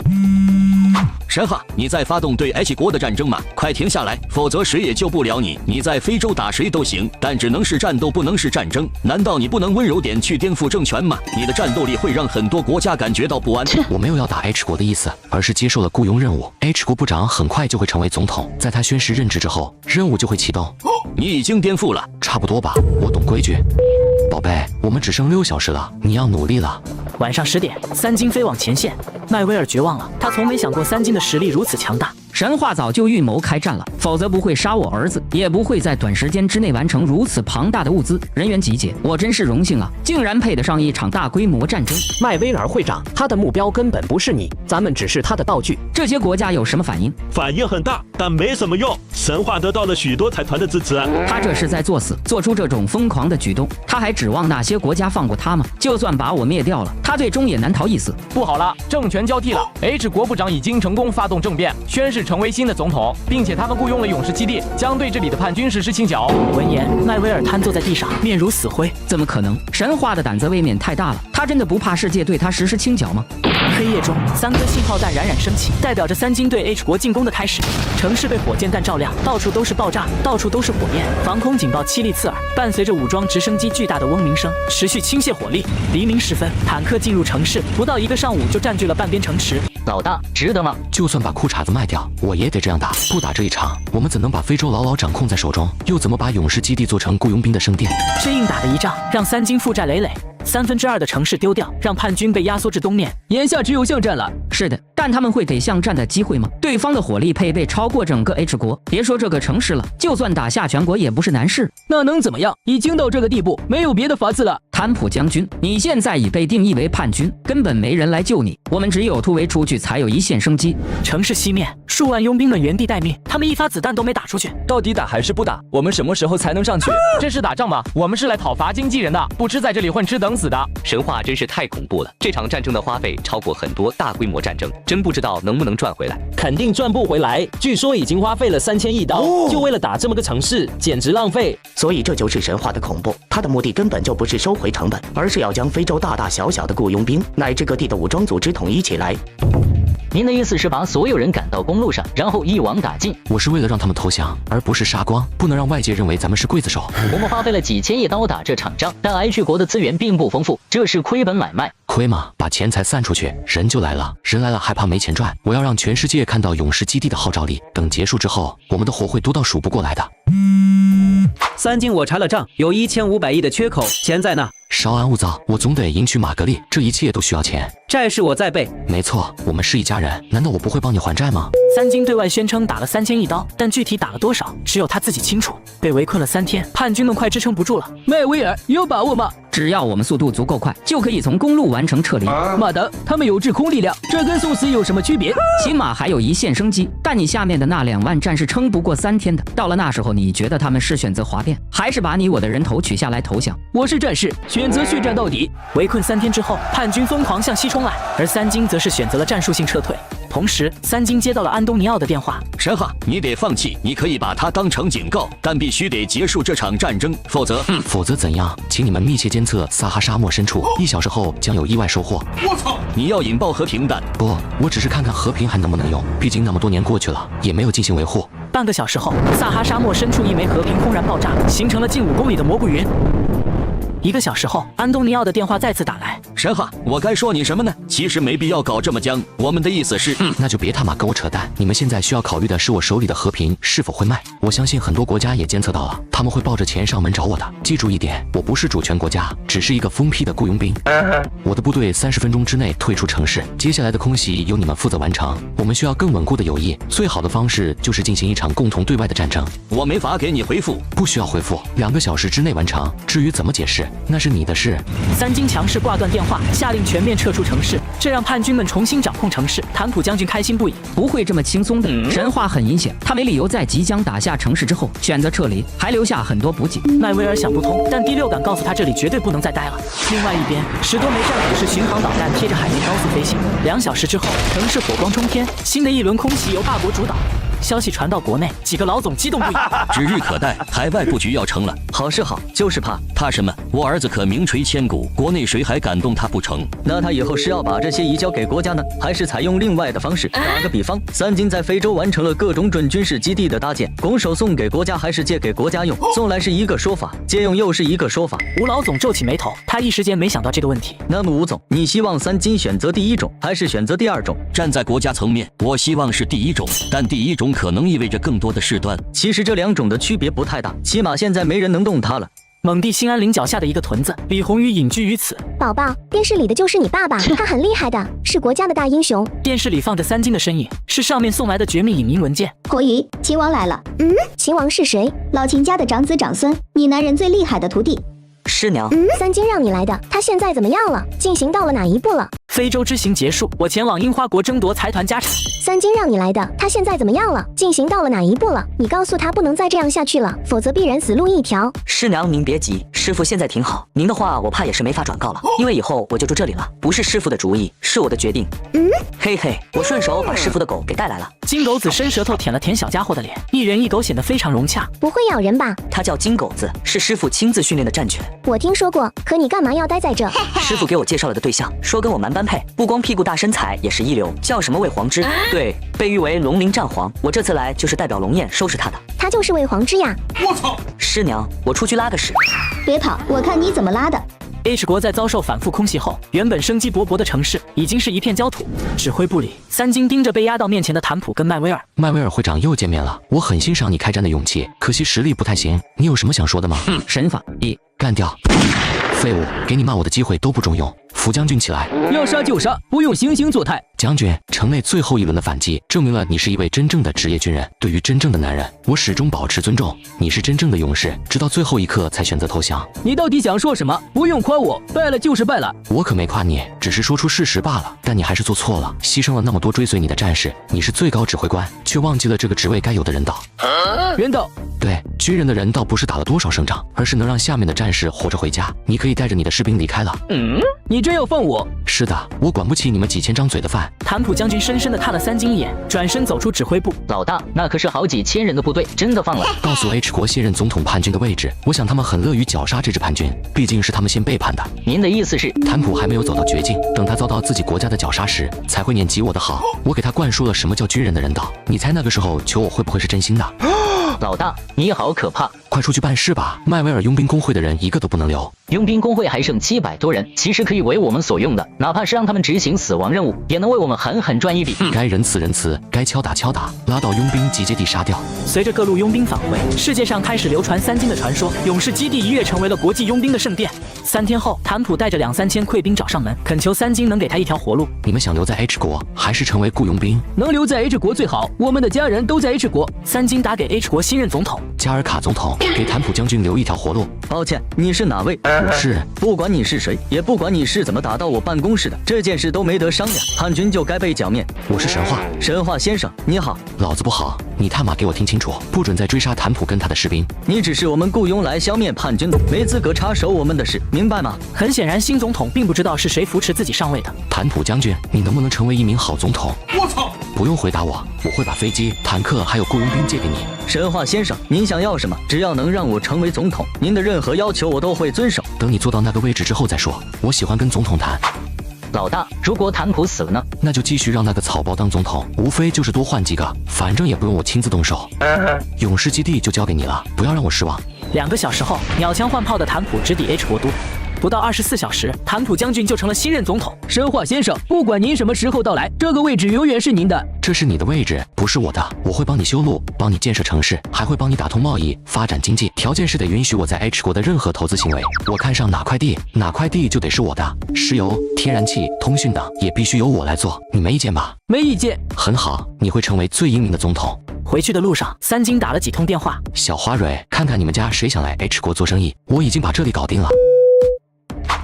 神话，你在发动对 H 国的战争吗？快停下来，否则谁也救不了你。你在非洲打谁都行，但只能是战斗，不能是战争。难道你不能温柔点去颠覆政权吗？你的战斗力会让很多国家感觉到不安。我没有要打 H 国的意思，而是接受了雇佣任务。H 国部长很快就会成为总统，在他宣誓任职之后，任务就会启动。你已经颠覆了，差不多吧，我懂规矩。宝贝，我们只剩6小时了，你要努力了。晚上10点，三金飞往前线。麦威尔绝望了，他从没想过三金的实力如此强大。神话早就预谋开战了，否否则不会杀我儿子，也不会在短时间之内完成如此庞大的物资人员集结。我真是荣幸啊，竟然配得上一场大规模战争。麦威尔会长，他的目标根本不是你，咱们只是他的道具。这些国家有什么反应？反应很大，但没什么用。神话得到了许多财团的支持。他这是在作死，做出这种疯狂的举动，他还指望那些国家放过他吗？就算把我灭掉了，他最终也难逃一死。不好了，政权交替了 ，H 国部长已经成功发动政变，宣誓成为新的总统，并且他们雇佣了勇士基地，将对这里的叛军实施清剿。闻言，麦威尔瘫坐在地上，面如死灰。怎么可能？神话的胆子未免太大了，他真的不怕世界对他实施清剿吗？黑夜中，3颗信号弹冉冉升起，代表着3军对 H 国进攻的开始。城市被火箭弹照亮，到处都是爆炸，到处都是火焰，防空警报凄厉刺耳，伴随着武装直升机巨大的嗡鸣声，持续倾泻火力。黎明时分，坦克进入城市，不到1个上午就占据了半边城池。老大，值得吗？就算把裤衩子卖掉，我也得这样打。不打这一场，我们怎能把非洲牢牢掌控在手中？又怎么把勇士基地做成雇佣兵的圣殿？这硬打的一仗，让3军负债累累。2/3的城市丢掉，让叛军被压缩至东面，眼下只有巷战了。是的，但他们会给巷战的机会吗？对方的火力配备超过整个 H 国，别说这个城市了，就算打下全国也不是难事。那能怎么样？已经到这个地步，没有别的法子了。坦普将军，你现在已被定义为叛军，根本没人来救你，我们只有突围出去才有一线生机。城市西面，数万佣兵们原地待命，他们一发子弹都没打出去。到底打还是不打？我们什么时候才能上去？这是打仗吗？我们是来讨伐经纪人的，不是在这里混吃等死的。神话真是太恐怖了，这场战争的花费超过很多大规模战争，真不知道能不能赚回来。肯定赚不回来，据说已经花费了3000亿刀，就为了打这么个城市，简直浪费。所以这就是神话的恐怖，它的目的根本就不是收回成本，而是要将非洲大大小小的雇佣兵乃至各地的武装组织统一起来。您的意思是把所有人赶到公路上，然后一网打尽？我是为了让他们投降，而不是杀光，不能让外界认为咱们是刽子手。我们花费了几千亿刀打这场仗，但 H 国的资源并不丰富，这是亏本买卖。亏吗？把钱财散出去，人就来了。人来了还怕没钱赚？我要让全世界看到勇士基地的号召力。等结束之后，我们的火会多到数不过来的。3军我查了账，有1500亿的缺口，钱在那。稍安勿躁，我总得迎娶玛格丽，这一切都需要钱。债是我在背。没错，我们是一家人，难道我不会帮你还债吗？3军对外宣称打了3000亿刀，但具体打了多少，只有他自己清楚。被围困了3天，叛军们快支撑不住了。麦威尔，有把握吗？只要我们速度足够快，就可以从公路完成撤离。马德，他们有制空力量，这跟送死有什么区别？起码还有一线生机。但你下面的那2万战士撑不过3天的，到了那时候，你觉得他们是选择哗变，还是把你我的人头取下来投降？我是战士，选择血战到底。围困3天之后，叛军疯狂向西冲来，而3军则是选择了战术性撤退。同时，3军接到了安东尼奥的电话。神哈，你得放弃，你可以把它当成警告，但必须得结束这场战争，否则，否则怎样？请你们密切监测撒哈沙漠深处，1小时后将有意外收获。我操！你要引爆和平弹？不，我只是看看和平还能不能用，毕竟那么多年过去了，也没有进行维护。半个小时后，撒哈沙漠深处一枚和平轰然爆炸，形成了近5公里的蘑菇云。1个小时后，安东尼奥的电话再次打来。神哈，我该说你什么呢？其实没必要搞这么僵。我们的意思是，那就别他妈跟我扯淡。你们现在需要考虑的是我手里的和平是否会卖。我相信很多国家也监测到了，他们会抱着钱上门找我的。记住一点，我不是主权国家，只是一个疯批的雇佣兵。我的部队30分钟之内退出城市，接下来的空袭由你们负责完成。我们需要更稳固的友谊，最好的方式就是进行一场共同对外的战争。我没法给你回复，不需要回复，2个小时之内完成。至于怎么解释，那是你的事。3军强势挂断电话，下令全面撤出城市，这让叛军们重新掌控城市。坦普将军开心不已。不会这么轻松的，神话很阴险，他没理由在即将打下城市之后选择撤离，还留下很多补给。麦威尔想不通，但第6感告诉他这里绝对不能再待了。另外一边，10多枚战斧式巡航导弹贴着海面高速飞行。2小时之后，城市火光冲天，新的一轮空袭由法国主导。消息传到国内，几个老总激动不已。指日可待，海外布局要成了。好是好，就是怕怕什么？我儿子可名垂千古，国内谁还敢动他不成？那他以后是要把这些移交给国家呢，还是采用另外的方式？打个比方，3军在非洲完成了各种准军事基地的搭建，拱手送给国家还是借给国家用？送来是一个说法，借用又是一个说法。吴老总皱起眉头，他一时间没想到这个问题。那么吴总，你希望3军选择第1种，还是选择第2种？站在国家层面，我希望是第1种，但第1种可能意味着更多的事端。其实这2种的区别不太大，起码现在没人能动它了。猛地兴安岭脚下的一个屯子，李红宇隐居于此。宝宝，电视里的就是你爸爸，他很厉害的，是国家的大英雄。电视里放着三金的身影，是上面送来的绝密影音文件。火宇，秦王来了。秦王是谁？老秦家的长子长孙，你男人最厉害的徒弟。师娘，三金让你来的，他现在怎么样了？进行到了哪一步了？非洲之行结束，我前往樱花国争夺财团家产。三金让你来的，他现在怎么样了？进行到了哪一步了？你告诉他不能再这样下去了，否则必然死路一条。师娘您别急，师傅现在挺好，您的话我怕也是没法转告了，因为以后我就住这里了，不是师傅的主意，是我的决定。嘿嘿，我顺手把师傅的狗给带来了。金狗子伸舌头舔了舔小家伙的脸，一人一狗显得非常融洽。不会咬人吧？它叫金狗子，是师傅亲自训练的战犬。我听说过，可你干嘛要待在这？师傅给我介绍了的对象，说跟我蛮般配，不光屁股大身材也是一流，叫什么魏黄之，对，被誉为龙鳞战皇。我这次来就是代表龙焰收拾他的。他就是魏黄之呀！我操！师娘，我出去拉个屎。别跑，我看你怎么拉的。H 国在遭受反复空袭后，原本生机勃勃的城市已经是一片焦土。指挥部里，三金盯着被压到面前的坦普跟麦威尔。麦威尔会长又见面了，我很欣赏你开战的勇气，可惜实力不太行。你有什么想说的吗？神法一干掉。废物，给你骂我的机会都不中用。福将军起来，要杀就杀，不用惺惺作态。将军，城内最后一轮的反击证明了你是一位真正的职业军人。对于真正的男人，我始终保持尊重。你是真正的勇士，直到最后一刻才选择投降。你到底想说什么？不用夸我，败了就是败了。我可没夸你，只是说出事实罢了。但你还是做错了，牺牲了那么多追随你的战士。你是最高指挥官，却忘记了这个职位该有的人道。人道？对，军人的人道不是打了多少胜仗，而是能让下面的战士活着回家。你可以带着你的士兵离开了。你真要放我？是的，我管不起你们几千张嘴的饭。坦普将军深深地看了三金一眼，转身走出指挥部。老大，那可是好几千人的部队，真的放了？告诉 H 国卸任总统叛军的位置，我想他们很乐于绞杀这支叛军，毕竟是他们先背叛的。您的意思是，坦普还没有走到绝境，等他遭到自己国家的绞杀时，才会念及我的好。我给他灌输了什么叫军人的人道，你猜那个时候求我会不会是真心的？老大，你好可怕！快出去办事吧！麦维尔佣兵工会的人一个都不能留。佣兵工会还剩700多人，其实可以为我们所用的，哪怕是让他们执行死亡任务，也能为我们狠狠赚一笔。该仁慈仁慈，该敲打敲打，拉到佣兵集结地杀掉。随着各路佣兵返回，世界上开始流传三金的传说，勇士基地一跃成为了国际佣兵的圣殿。3天后，坦普带着2-3千溃兵找上门，恳求三金能给他一条活路。你们想留在 H 国，还是成为雇佣兵？能留在 H 国最好，我们的家人都在 H 国。三金打给 H 国新任总统加尔卡总统，给坦普将军留一条活路。抱歉，你是哪位？我是。不管你是谁，也不管你是怎么打到我办公室的，这件事都没得商量，叛军就该被剿灭。我是神话，神话先生，你好。老子不好，你他妈给我听清楚，不准再追杀坦普跟他的士兵。你只是我们雇佣来消灭叛军的，没资格插手我们的事，明白吗？很显然，新总统并不知道是谁扶持自己上位的。坦普将军，你能不能成为一名好总统？我操！不用回答我，我会把飞机、坦克还有雇佣兵借给你。神话先生，您想要什么？只要能让我成为总统，您的任何要求我都会遵守。等你坐到那个位置之后再说。我喜欢跟总统谈。老大，如果坦普死了呢？那就继续让那个草包当总统，无非就是多换几个，反正也不用我亲自动手。勇士基地就交给你了，不要让我失望。2个小时后，鸟枪换炮的坦普直抵 H 国都。不到24小时，坦普将军就成了新任总统。神话先生，不管您什么时候到来，这个位置永远是您的。这是你的位置，不是我的。我会帮你修路，帮你建设城市，还会帮你打通贸易，发展经济。条件是得允许我在 H 国的任何投资行为。我看上哪块地就得是我的。石油、天然气、通讯等也必须由我来做。你没意见吧？没意见。很好，你会成为最英明的总统。回去的路上，三金打了几通电话。小花蕊，看看你们家谁想来 H 国做生意，我已经把这里搞定了。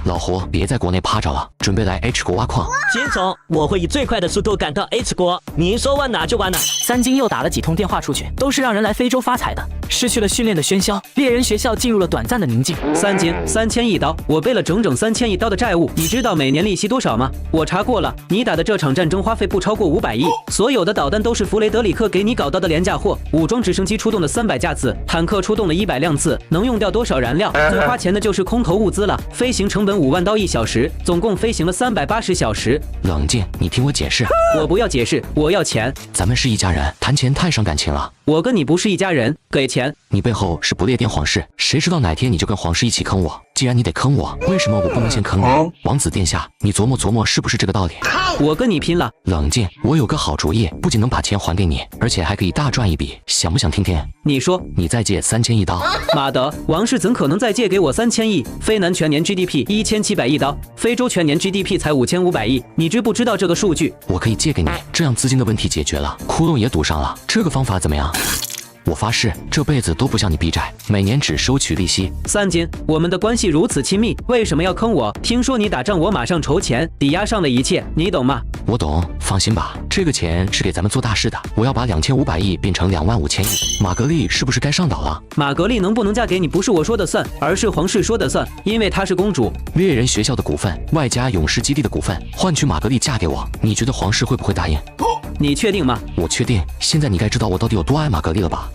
老胡，别在国内趴着了，准备来 H 国挖矿。金总，我会以最快的速度赶到 H 国，您说往哪就往哪。三金又打了几通电话出去，都是让人来非洲发财的。失去了训练的喧嚣，猎人学校进入了短暂的宁静。三金3000刀，我背了整整3000刀的债务，你知道每年利息多少吗？我查过了，你打的这场战争花费不超过500亿，所有的导弹都是弗雷德里克给你搞到的廉价货，武装直升机出动了300架次，坦克出动了100辆次，能用掉多少燃料？最花钱的就是空投物资了，飞行成本5万刀1小时，总共飞行了380小时。冷静，你听我解释。我不要解释，我要钱。咱们是一家人，谈钱太伤感情了。我跟你不是一家人，给钱。钱。你背后是不列颠皇室，谁知道哪天你就跟皇室一起坑我？既然你得坑我，为什么我不能先坑你？王子殿下，你琢磨琢磨是不是这个道理？我跟你拼了！冷静，我有个好主意，不仅能把钱还给你，而且还可以大赚一笔，想不想听听？你说，你再借3000亿刀。妈的，王室怎可能再借给我3000亿？非南全年 GDP 1700亿刀，非洲全年 GDP 才5500亿，你知不知道这个数据？我可以借给你，这样资金的问题解决了，窟窿也堵上了。这个方法怎么样？我发誓，这辈子都不向你逼债，每年只收取利息。三金，我们的关系如此亲密，为什么要坑我？听说你打仗，我马上筹钱，抵押上的一切，你懂吗？我懂，放心吧，这个钱是给咱们做大事的。我要把2500亿变成25000亿。玛格丽是不是该上岛了？玛格丽能不能嫁给你，不是我说的算，而是皇室说的算，因为她是公主。猎人学校的股份，外加勇士基地的股份，换取玛格丽嫁给我，你觉得皇室会不会答应？你确定吗？我确定。现在你该知道我到底有多爱玛格丽了吧？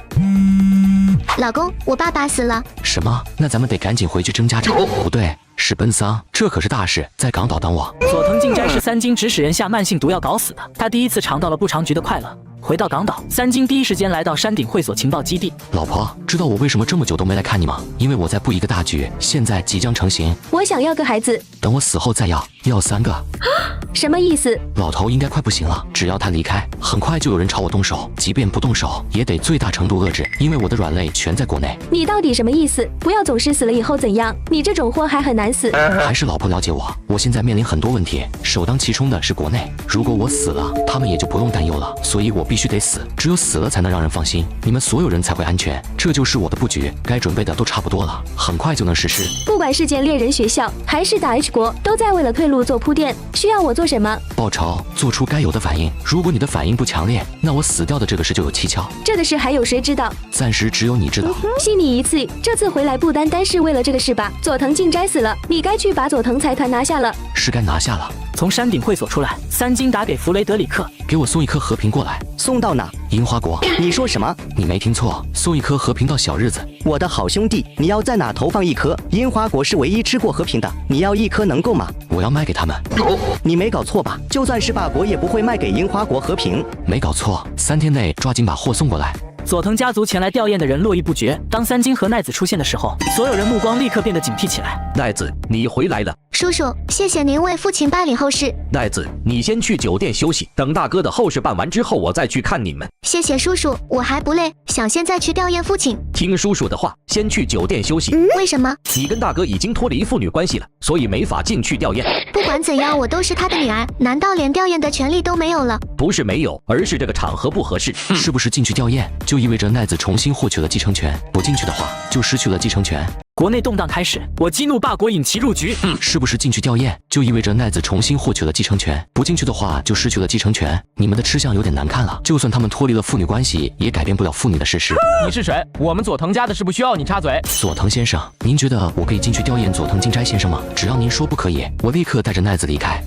老公，我爸爸死了。什么？那咱们得赶紧回去征家长。不对，是奔丧，这可是大事，在港岛等我。佐藤进斋是3金指使人下慢性毒药搞死的，他第一次尝到了不长局的快乐。回到港岛，3金第一时间来到山顶会所情报基地。老婆，知道我为什么这么久都没来看你吗？因为我在布一个大局，现在即将成型。我想要个孩子，等我死后再要3个。什么意思？老头应该快不行了，只要他离开，很快就有人朝我动手，即便不动手，也得最大程度遏制，因为我的软肋全在国内。你到底什么意思？不要总是死了以后怎样？你这种货还很难死。还是老婆了解我，我现在面临很多问题，首当其冲的是国内。如果我死了，他们也就不用担忧了，所以我必须得死，只有死了才能让人放心，你们所有人才会安全。这就是我的布局，该准备的都差不多了，很快就能实施。不管是建猎人学校，还是打 H 国，都在为了退路做铺垫。需要我做什么？报仇，做出该有的反应。如果你的反应不强烈，那我死掉的这个事就有蹊跷。这个事还有谁知道？暂时只有你知道。信你一次，这次回来不单单是为了这个事吧？佐藤进斋死了，你该去把佐藤财团拿下了。是该拿下了。从山顶会所出来，3金打给弗雷德里克，给我送一颗和平过来。送到哪？樱花国。你说什么？你没听错，送一颗和平到小日子。我的好兄弟，你要在哪投放一颗？樱花国是唯一吃过和平的，你要1颗能够吗？我要卖给他们。你没搞错吧？就算是霸国也不会卖给樱花国和平。没搞错，3天内抓紧把货送过来。佐藤家族前来吊唁的人络绎不绝。当3金和奈子出现的时候，所有人目光立刻变得警惕起来。奈子，你回来了。叔叔，谢谢您为父亲办理后事。奈子，你先去酒店休息，等大哥的后事办完之后，我再去看你们。谢谢叔叔，我还不累，想现在去吊唁父亲。听叔叔的话，先去酒店休息。为什么？你跟大哥已经脱离父女关系了，所以没法进去吊唁。不管怎样，我都是他的女儿，难道连吊唁的权利都没有了？不是没有，而是这个场合不合适。是不是进去吊唁，就意味着奈子重新获取了继承权？不进去的话，就失去了继承权。国内动荡开始，我激怒霸国，引其入局。是不是进去吊唁，就意味着奈子重新获取了继承权？不进去的话，就失去了继承权。你们的吃相有点难看了。就算他们脱离了父女关系，也改变不了父女的事实。你是谁？我们佐藤家的事不需要你插嘴。佐藤先生，您觉得我可以进去吊唁佐藤进斋先生吗？只要您说不可以，我立刻带着奈子离开。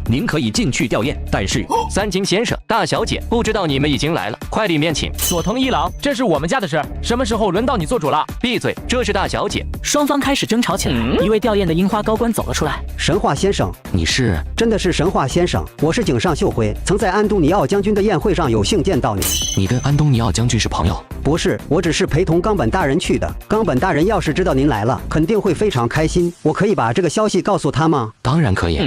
您可以进去吊唁，但是3金先生、大小姐，不知道你们已经来了，快里面请。佐藤一郎，这是我们家的事，什么时候轮到你做主了？闭嘴，这是大小姐。双方开始争吵起来。一位吊唁的樱花高官走了出来。神话先生，你是？真的是神话先生，我是井上秀辉，曾在安东尼奥将军的宴会上有幸见到你。你跟安东尼奥将军是朋友？不是，我只是陪同冈本大人去的。冈本大人要是知道您来了，肯定会非常开心。我可以把这个消息告诉他吗？当然可以。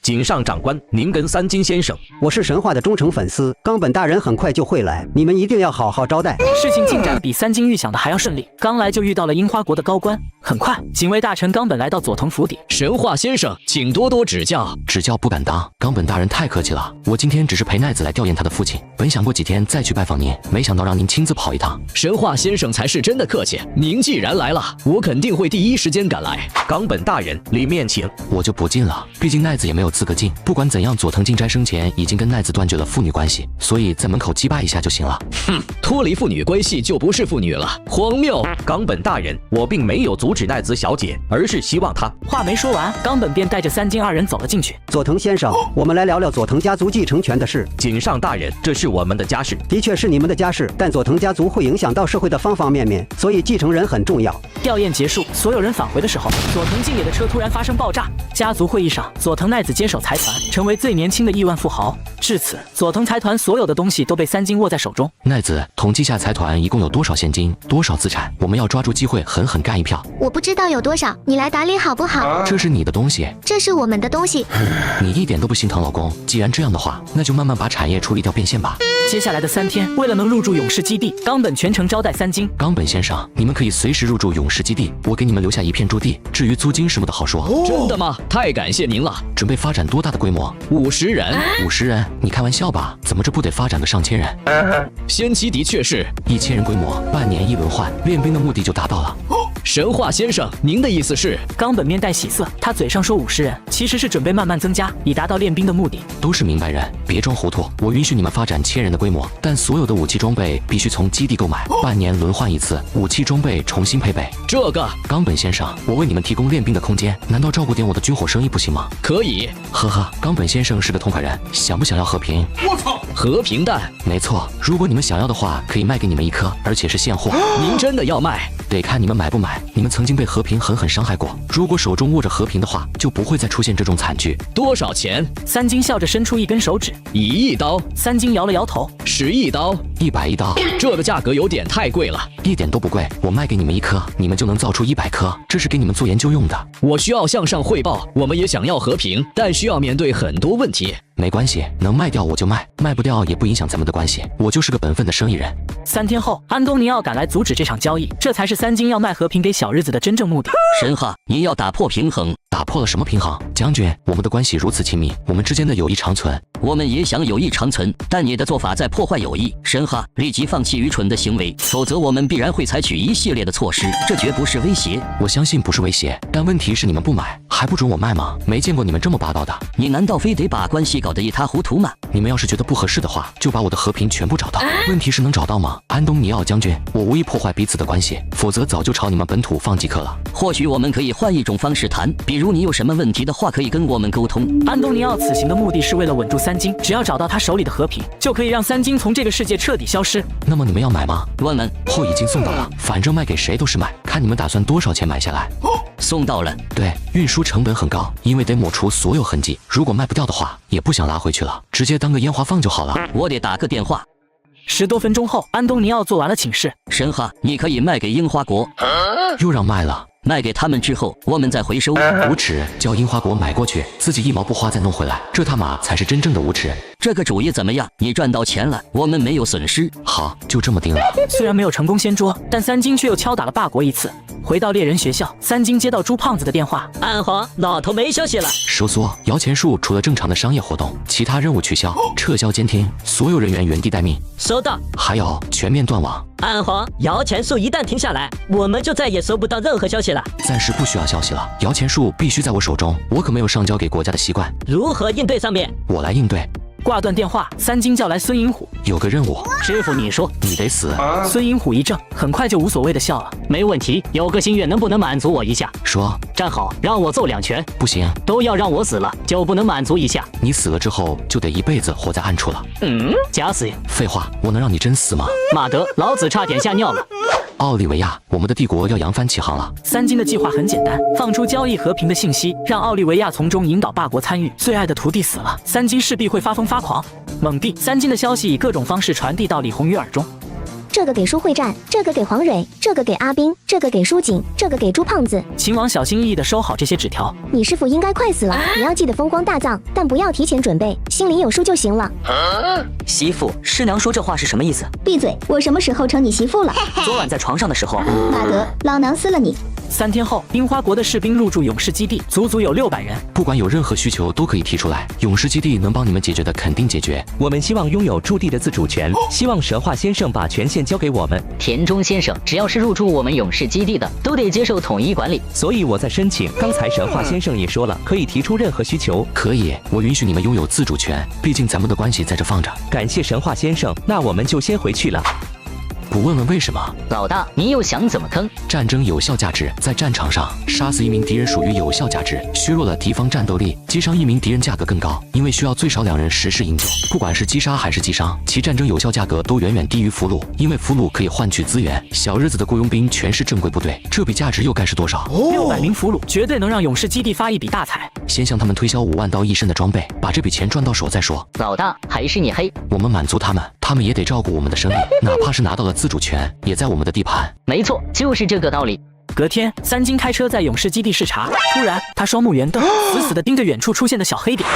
井上长官，您跟3金先生，我是神话的忠诚粉丝，冈本大人很快就会来，你们一定要好好招待。事情进展比3金预想的还要顺利，刚来就遇到了樱花国的高官。很快，警卫大臣冈本来到佐藤府邸。神话先生，请多多指教。指教不敢当，冈本大人太客气了。我今天只是陪奈子来吊唁他的父亲，本想过几天再去拜访您，没想到让您亲自跑一趟。神话先生才是真的客气，您既然来了，我肯定会第一时间赶来。冈本大人，里面请。我就不进了，毕竟奈子也没有资格进。不管怎样，佐藤进斋生前已经跟奈子断绝了父女关系，所以在门口击败一下就行了。脱离父女关系就不是父女了，荒谬！冈本大人，我并没有阻止奈子小姐，而是希望她……话没说完，冈本便带着3金2人走了进去。佐藤先生，我们来聊聊佐藤家族继承权的事。井上大人，这是我们的家事。的确是你们的家事，但佐藤家族会影响到社会的方方面面，所以继承人很重要。吊唁结束，所有人返回的时候，佐藤进野的车突然发生爆炸。家族会议上，佐藤奈子接接手财团，成为最年轻的亿万富豪。至此，佐藤财团所有的东西都被三金握在手中。奈子，统计下财团一共有多少现金，多少资产？我们要抓住机会，狠狠干一票。我不知道有多少，你来打理好不好？这是你的东西，这是我们的东西。你一点都不心疼老公。既然这样的话，那就慢慢把产业处理掉变现吧。接下来的3天，为了能入住勇士基地，冈本全程招待三金。冈本先生，你们可以随时入住勇士基地，我给你们留下一片驻地。至于租金什么的，好说。真的吗？太感谢您了。准备发展多大的规模？50人。50人？你开玩笑吧？怎么这不得发展个上千人？先期的确是1000人规模，半年1轮换，练兵的目的就达到了。神话先生，您的意思是？冈本面带喜色，他嘴上说50人，其实是准备慢慢增加，以达到练兵的目的。都是明白人，别装糊涂。我允许你们发展1000人的规模，但所有的武器装备必须从基地购买，半年轮换一次，武器装备重新配备。这个，冈本先生，我为你们提供练兵的空间，难道照顾点我的军火生意不行吗？可以。呵呵，冈本先生是个痛快人，想不想要和平？我操，和平弹？没错，如果你们想要的话，可以卖给你们1颗，而且是现货。您真的要卖？得看你们买不买。你们曾经被和平狠狠伤害过，如果手中握着和平的话，就不会再出现这种惨剧。多少钱？三金笑着伸出一根手指。1亿刀。三金摇了摇头。10亿刀。110刀。这个价格有点太贵了。一点都不贵，我卖给你们1颗，你们就能造出100颗，这是给你们做研究用的。我需要向上汇报，我们也想要和平，但需要面对很多问题。没关系，能卖掉我就卖，卖不掉也不影响咱们的关系。我就是个本分的生意人。3天后，安东尼奥赶来阻止这场交易，这才是三金要卖和平给小日子的真正目的。神哈，你要打破平衡。打破了什么平衡？将军，我们的关系如此亲密，我们之间的友谊长存。我们也想友谊长存，但你的做法在破坏友谊。神哈，立即放弃愚蠢的行为，否则我们必然会采取一系列的措施。这绝不是威胁。我相信不是威胁，但问题是你们不买，还不准我卖吗？没见过你们这么霸道的。你难道非得把关系搞得一塌糊涂吗？你们要是觉得不合适的话，就把我的和平全部找到。问题是能找到吗？安东尼奥将军，我无意破坏彼此的关系，否则早就朝你们本土放几颗了。或许我们可以换一种方式谈，比如你有什么问题的话，可以跟我们沟通。安东尼奥此行的目的是为了稳住三金，只要找到他手里的和平，就可以让三金从这个世界彻底消失。那么你们要买吗？问问。货已经送到了，反正卖给谁都是买，看你们打算多少钱买下来。送到了。对，运输成本很高，因为得抹除所有痕迹，如果卖不掉的话，也不想拉回去了，直接当个烟花放就好了。我得打个电话。10多分钟后，安东尼奥做完了请示。神哈，你可以卖给樱花国。又让卖了。卖给他们之后，我们再回收。无耻，叫樱花国买过去，自己1毛不花再弄回来，这他妈才是真正的无耻。这个主意怎么样？你赚到钱了，我们没有损失。好，就这么定了。虽然没有成功掀桌，但三金却又敲打了霸国一次。回到猎人学校，三金接到猪胖子的电话。暗皇，老头没消息了。收缩，摇钱树除了正常的商业活动，其他任务取消，撤销监听，所有人员原地待命。收到。还有全面断网。暗皇，摇钱树一旦停下来，我们就再也收不到任何消息了。暂时不需要消息了，摇钱树必须在我手中，我可没有上交给国家的习惯。如何应对上面？我来应对。挂断电话，三金叫来孙银虎，有个任务。师傅，你说。你得死。孙银虎一怔，很快就无所谓的笑了。没问题，有个心愿能不能满足我一下？说。站好，让我揍2拳。不行，都要让我死了，就不能满足一下？你死了之后，就得一辈子活在暗处了。假死。废话，我能让你真死吗？马德，老子差点吓尿了。奥利维亚，我们的帝国要扬帆起航了。三金的计划很简单，放出交易和平的信息，让奥利维亚从中引导霸国参与。最爱的徒弟死了，三金势必会发疯发狂。猛地，三金的消息以各种方式传递到李红宇耳中。这个给舒慧战，这个给黄蕊，这个给阿斌，这个给舒锦，这个给猪胖子。秦王小心翼翼地收好这些纸条。你师傅应该快死了，你要记得风光大葬，但不要提前准备，心里有数就行了。媳妇，师娘说这话是什么意思？闭嘴！我什么时候成你媳妇了？昨晚在床上的时候。马德，老娘撕了你！3天后，樱花国的士兵入驻勇士基地，足足有600人。不管有任何需求都可以提出来，勇士基地能帮你们解决的肯定解决。我们希望拥有驻地的自主权，希望神话先生把权限交给我们。田中先生，只要是入驻我们勇士基地的，都得接受统一管理。所以我在申请。刚才神话先生也说了，可以提出任何需求。可以，我允许你们拥有自主权，毕竟咱们的关系在这放着。感谢神话先生，那我们就先回去了。不问问为什么？老大，你又想怎么坑？战争有效价值，在战场上杀死一名敌人属于有效价值，削弱了敌方战斗力，击伤一名敌人价格更高，因为需要最少2人实施营救。不管是击杀还是击伤，其战争有效价格都远远低于俘虏，因为俘虏可以换取资源，小日子的雇佣兵全是正规部队，这笔价值又该是多少？600名俘虏绝对能让勇士基地发一笔大财。先向他们推销5万刀一身的装备，把这笔钱赚到手再说。老大，还是你黑。我们满足他们，他们也得照顾我们的生意，哪怕是拿到了自主权，也在我们的地盘。没错，就是这个道理。隔天，三金开车在勇士基地视察，突然他双目圆瞪，死死地盯着远处出现的小黑点。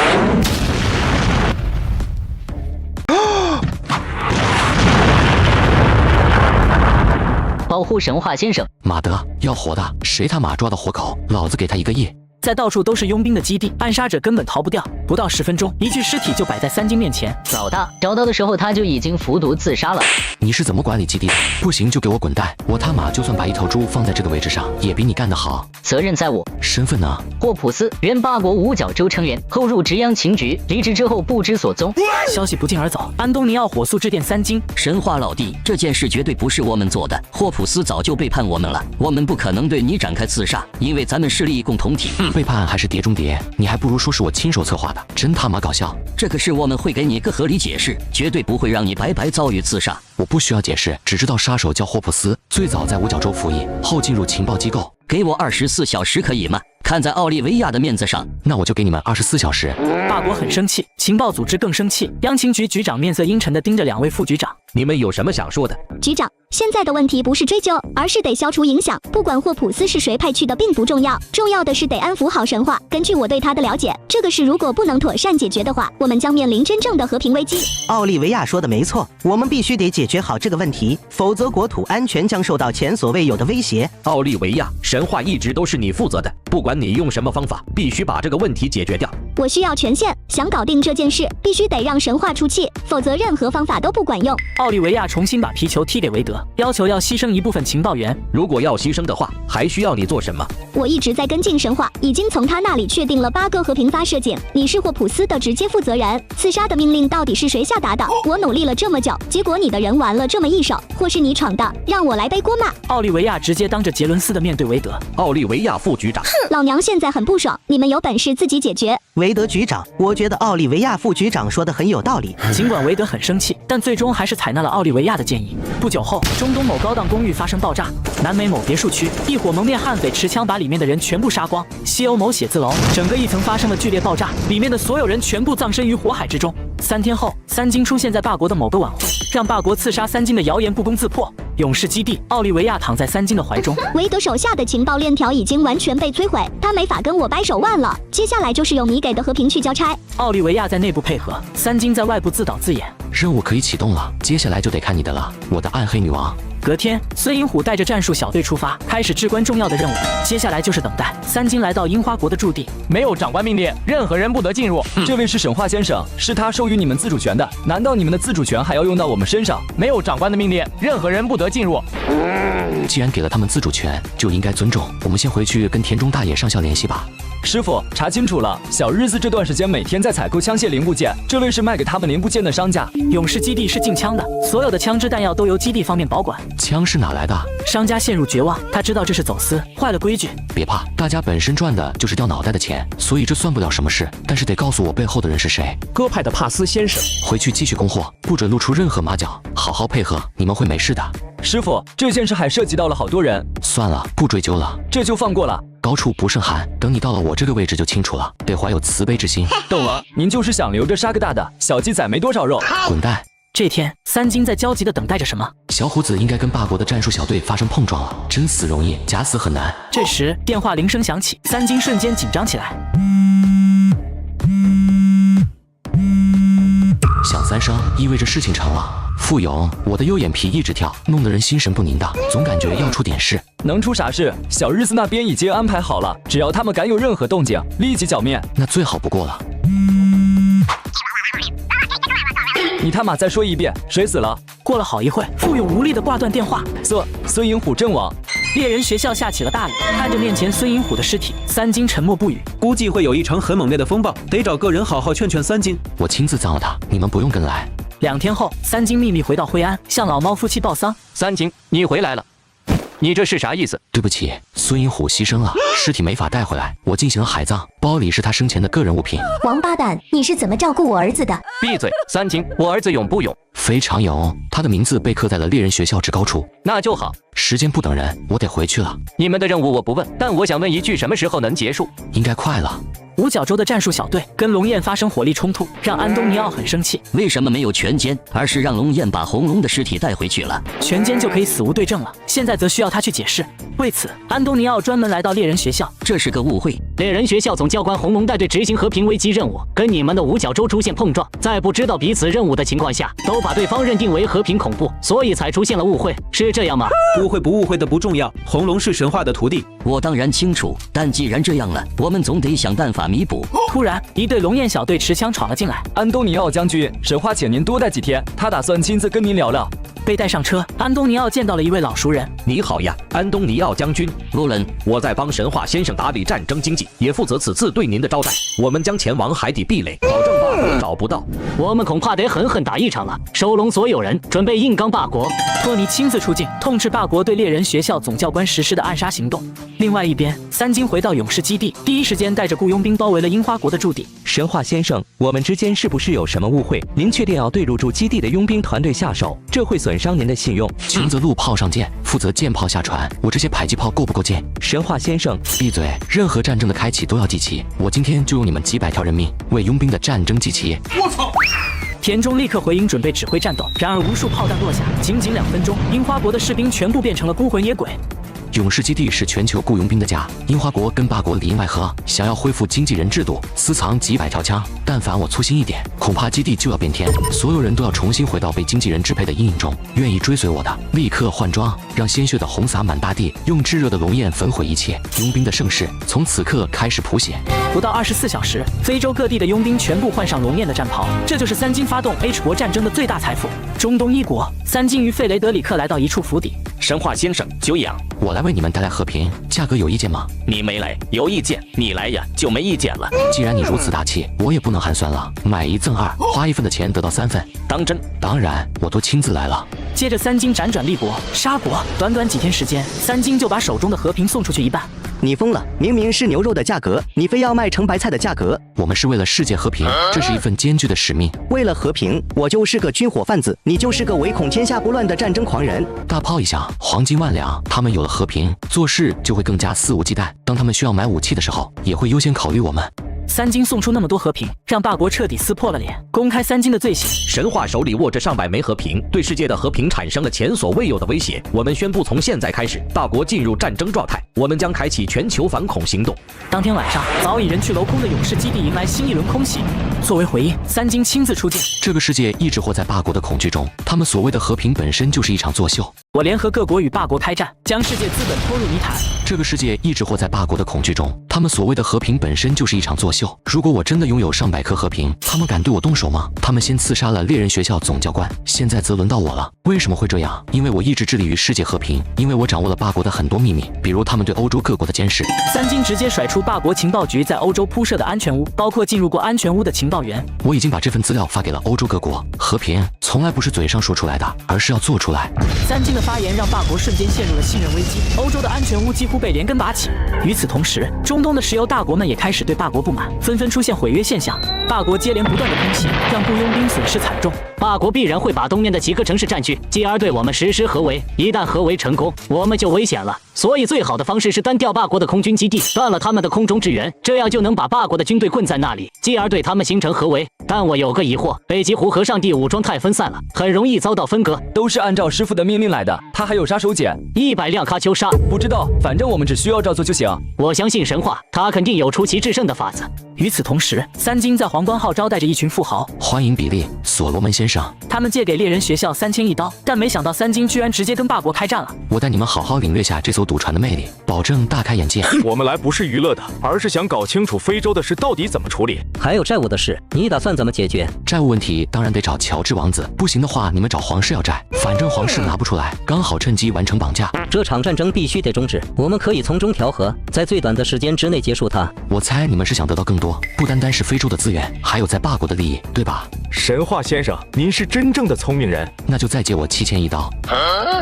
保护神话先生！马德，要活的，谁他妈抓到活口，老子给他1个亿！在到处都是佣兵的基地，暗杀者根本逃不掉。不到10分钟，一具尸体就摆在三金面前。老大，找到的时候他就已经服毒自杀了。你是怎么管理基地的？不行就给我滚蛋！我他妈就算把一头猪放在这个位置上，也比你干得好。责任在我。身份呢？霍普斯，原八国五角洲成员，后入直央情局，离职之后不知所踪。消息不胫而走，安东尼奥火速致电三金。神话老弟，这件事绝对不是我们做的，霍普斯早就背叛我们了，我们不可能对你展开刺杀，因为咱们是利益共同体。背叛还是碟中谍，你还不如说是我亲手策划的，真他妈搞笑。这个事我们会给你个合理解释，绝对不会让你白白遭遇刺杀。我不需要解释，只知道杀手叫霍普斯，最早在五角洲服役，后进入情报机构。给我24小时可以吗？看在奥利维亚的面子上，那我就给你们24小时。法国很生气，情报组织更生气，央情局局长面色阴沉地盯着2位副局长。你们有什么想说的？局长，现在的问题不是追究，而是得消除影响。不管霍普斯是谁派去的并不重要，重要的是得安抚好神话。根据我对他的了解，这个事如果不能妥善解决的话，我们将面临真正的和平危机。奥利维亚说的没错，我们必须得解决好这个问题，否则国土安全将受到前所未有的威胁。奥利维亚，神话一直都是你负责的，不管你用什么方法，必须把这个问题解决掉。我需要权限，想搞定这件事，必须得让神话出气，否则任何方法都不管用。奥利维亚重新把皮球踢给韦德，要求要牺牲一部分情报员。如果要牺牲的话，还需要你做什么？我一直在跟进神话，已经从他那里确定了8个和平发射井。你是霍普斯的直接负责人，刺杀的命令到底是谁下达的？我努力了这么久，结果你的人玩了这么一手，或是你闯的，让我来背锅吗？奥利维亚直接当着杰伦斯的面对韦德。奥利维亚副局长，老娘现在很不爽，你们有本事自己解决。韦德局长，我觉得奥利维亚副局长说的很有道理。尽管韦德很生气，但最终还是采纳了奥利维亚的建议。不久后，中东某高档公寓发生爆炸，南美某别墅区一伙蒙面悍匪持枪把里面的人全部杀光。西欧某写字楼整个一层发生了剧烈爆炸，里面的所有人全部葬身于火海之中。3天后，三金出现在霸国的某个晚会，让霸国刺杀三金的谣言不攻自破。勇士基地，奥利维亚躺在三金的怀中。韦德手下的情报链条已经完全被摧毁，他没法跟我掰手腕了。接下来就是由你给的和平去交差。奥利维亚在内部配合，三金在外部自导自演。任务可以启动了，接下来就得看你的了，我的暗黑女王。隔天，孙银虎带着战术小队出发，开始至关重要的任务。接下来就是等待。三金来到樱花国的驻地，没有长官命令，任何人不得进入。这位是神话先生，是他授予你们自主权的，难道你们的自主权还要用到我们身上？没有长官的命令，任何人不得进入。既然给了他们自主权，就应该尊重。我们先回去跟田中大野上校联系吧。师傅，查清楚了，小日子这段时间每天在采购枪械零部件，这位是卖给他们零部件的商家。勇士基地是禁枪的，所有的枪支弹药都由基地方面保管。枪是哪来的？商家陷入绝望，他知道这是走私，坏了规矩。别怕，大家本身赚的就是掉脑袋的钱，所以这算不了什么事。但是得告诉我背后的人是谁。鸽派的帕斯先生，回去继续供货，不准露出任何马脚，好好配合，你们会没事的。师傅，这件事还涉及到了好多人。算了，不追究了，这就放过了。高处不胜寒，等你到了我这个位置就清楚了，得怀有慈悲之心。懂了，您就是想留着杀个大的，小鸡仔没多少肉。滚蛋！这天，三金在焦急地等待着什么。小虎子应该跟霸国的战术小队发生碰撞了，真死容易，假死很难。这时，电话铃声响起，三金瞬间紧张起来。响3声意味着事情成了。傅勇，我的右眼皮一直跳，弄得人心神不宁的，总感觉要出点事。能出啥事？小日子那边已经安排好了，只要他们敢有任何动静，立即剿灭。那最好不过了。你他妈再说一遍，谁死了？过了好一会，傅勇无力地挂断电话。孙银虎阵亡。猎人学校下起了大雨，看着面前孙银虎的尸体，三金沉默不语。估计会有一场很猛烈的风暴，得找个人好好劝劝三金。我亲自葬了他，你们不用跟来。2天后，三金秘密回到惠安，向老猫夫妻报丧。三金，你回来了，你这是啥意思？对不起，孙银虎牺牲了，尸体没法带回来，我进行了海葬，包里是他生前的个人物品。王八蛋，你是怎么照顾我儿子的？闭嘴，三金，我儿子勇不勇？非常勇，他的名字被刻在了猎人学校至高处。那就好。时间不等人，我得回去了。你们的任务我不问，但我想问一句，什么时候能结束？应该快了。五角洲的战术小队跟龙焰发生火力冲突，让安东尼奥很生气。为什么没有全歼，而是让龙焰把红龙的尸体带回去了？全歼就可以死无对证了，现在则需要他去解释。为此，安东尼奥专门来到猎人学校。这是个误会。猎人学校总教官红龙带队执行和平危机任务，跟你们的五角洲出现碰撞，在不知道彼此任务的情况下，都把对方认定为和平恐怖，所以才出现了误会，是这样吗？误会不误会的不重要，红龙是神话的徒弟，我当然清楚。但既然这样了，我们总得想办法弥补。突然，一队龙焰小队持枪闯了进来。安东尼奥将军，神话请您多待几天，他打算亲自跟您聊聊。被带上车，安东尼奥见到了一位老熟人。你好呀，安东尼奥将军。罗伦，我在帮神话先生打理战争经济，也负责此次对您的招待。我们将前往海底壁垒，保证霸国找不到。我们恐怕得狠狠打一场了，收拢所有人，准备硬刚霸国。托尼亲自出镜，痛斥霸国对猎人学校总教官实施的暗杀行动。另外一边，三金回到勇士基地，第一时间带着雇佣兵包围了樱花国的驻地。神话先生，我们之间是不是有什么误会？您确定要对入驻基地的佣兵团队下手？这会损伤您的信用。穷则陆炮上舰，富则舰炮下船。我这些迫击炮够不够舰？神话先生，闭嘴！任何战争的开启都要祭旗，我今天就用你们几百条人命为佣兵的战争祭旗。我操！田中立刻回营，准备指挥战斗。然而无数炮弹落下，仅2分钟，樱花国的士兵全部变成了孤魂野鬼。勇士基地是全球雇佣兵的家，樱花国跟霸国里应外合，想要恢复经纪人制度，私藏几百条枪。但凡我粗心一点，恐怕基地就要变天，所有人都要重新回到被经纪人支配的阴影中。愿意追随我的，立刻换装，让鲜血的红洒满大地，用炙热的龙焰焚毁一切。佣兵的盛世从此刻开始谱写。不到24小时，非洲各地的佣兵全部换上龙焰的战袍，这就是三金发动 H 国战争的最大财富。中东一国，三金与费雷德里克来到一处府邸。神话先生，久仰。我来为你们带来和平，价格有意见吗？你没来，有意见；你来呀，就没意见了。既然你如此大气，我也不能寒酸了。买1赠2，花1份的钱得到3份。当真？当然，我都亲自来了。接着三金辗转立国、杀国，短短几天时间，三金就把手中的和平送出去一半。你疯了！明明是牛肉的价格，你非要卖成白菜的价格。我们是为了世界和平，这是一份艰巨的使命。为了和平，我就是个军火贩子，你就是个唯恐天下不乱的战争狂人。大炮一响，黄金万两，他们有了和平，做事就会更加肆无忌惮。当他们需要买武器的时候，也会优先考虑我们。三金送出那么多和平，让霸国彻底撕破了脸，公开三金的罪行。神话手里握着上百枚和平，对世界的和平产生了前所未有的威胁。我们宣布，从现在开始，霸国进入战争状态，我们将开启全球反恐行动。当天晚上，早已人去楼空的勇士基地迎来新一轮空袭。作为回应，三金亲自出镜。这个世界一直活在霸国的恐惧中，他们所谓的和平本身就是一场作秀。我联合各国与霸国开战，将世界资本拖入泥潭。这个世界一直活在霸国的恐惧中，他们所谓的和平本身就是一场作秀。如果我真的拥有上百颗和平，他们敢对我动手吗？他们先刺杀了猎人学校总教官，现在则轮到我了。为什么会这样？因为我一直致力于世界和平，因为我掌握了霸国的很多秘密，比如他们对欧洲各国的监视。三金直接甩出霸国情报局在欧洲铺设的安全屋，包括进入过安全屋的情报员。我已经把这份资料发给了欧洲各国。和平从来不是嘴上说出来的，而是要做出来。三金的发言让霸国瞬间陷入了信任危机，欧洲的安全屋几乎被连根拔起。与此同时，中东的石油大国们也开始对霸国不满，纷纷出现毁约现象。霸国接连不断的空袭，让雇佣兵损失惨重。霸国必然会把东面的几个城市占据，继而对我们实施合围。一旦合围成功，我们就危险了。所以最好的方式是单调霸国的空军基地，断了他们的空中支援，这样就能把霸国的军队困在那里，继而对他们形成合围。但我有个疑惑，北极湖和上地武装太分散了，很容易遭到分割。都是按照师傅的命令来的，他还有杀手锏，100辆喀秋莎。不知道，反正我们只需要照做就行。我相信神话，他肯定有出奇制胜的法子。与此同时，三金在皇冠号招待着一群富豪，欢迎比利、所罗门先生。他们借给猎人学校3000一刀，但没想到三金居然直接跟霸国开战了。我带你们好好领略下这艘赌船的魅力，保证大开眼界。我们来不是娱乐的，而是想搞清楚非洲的事到底怎么处理。还有债务的事，你打算怎么解决？债务问题当然得找乔治王子，不行的话你们找皇室要债，反正皇室拿不出来，刚好趁机完成绑架。这场战争必须得终止，我们可以从中调和，在最短的时间之内结束它。我猜你们是想得到更多，不单单是非洲的资源，还有在霸国的利益，对吧？神话先生，您是真正的聪明人，那就再借我7000亿刀。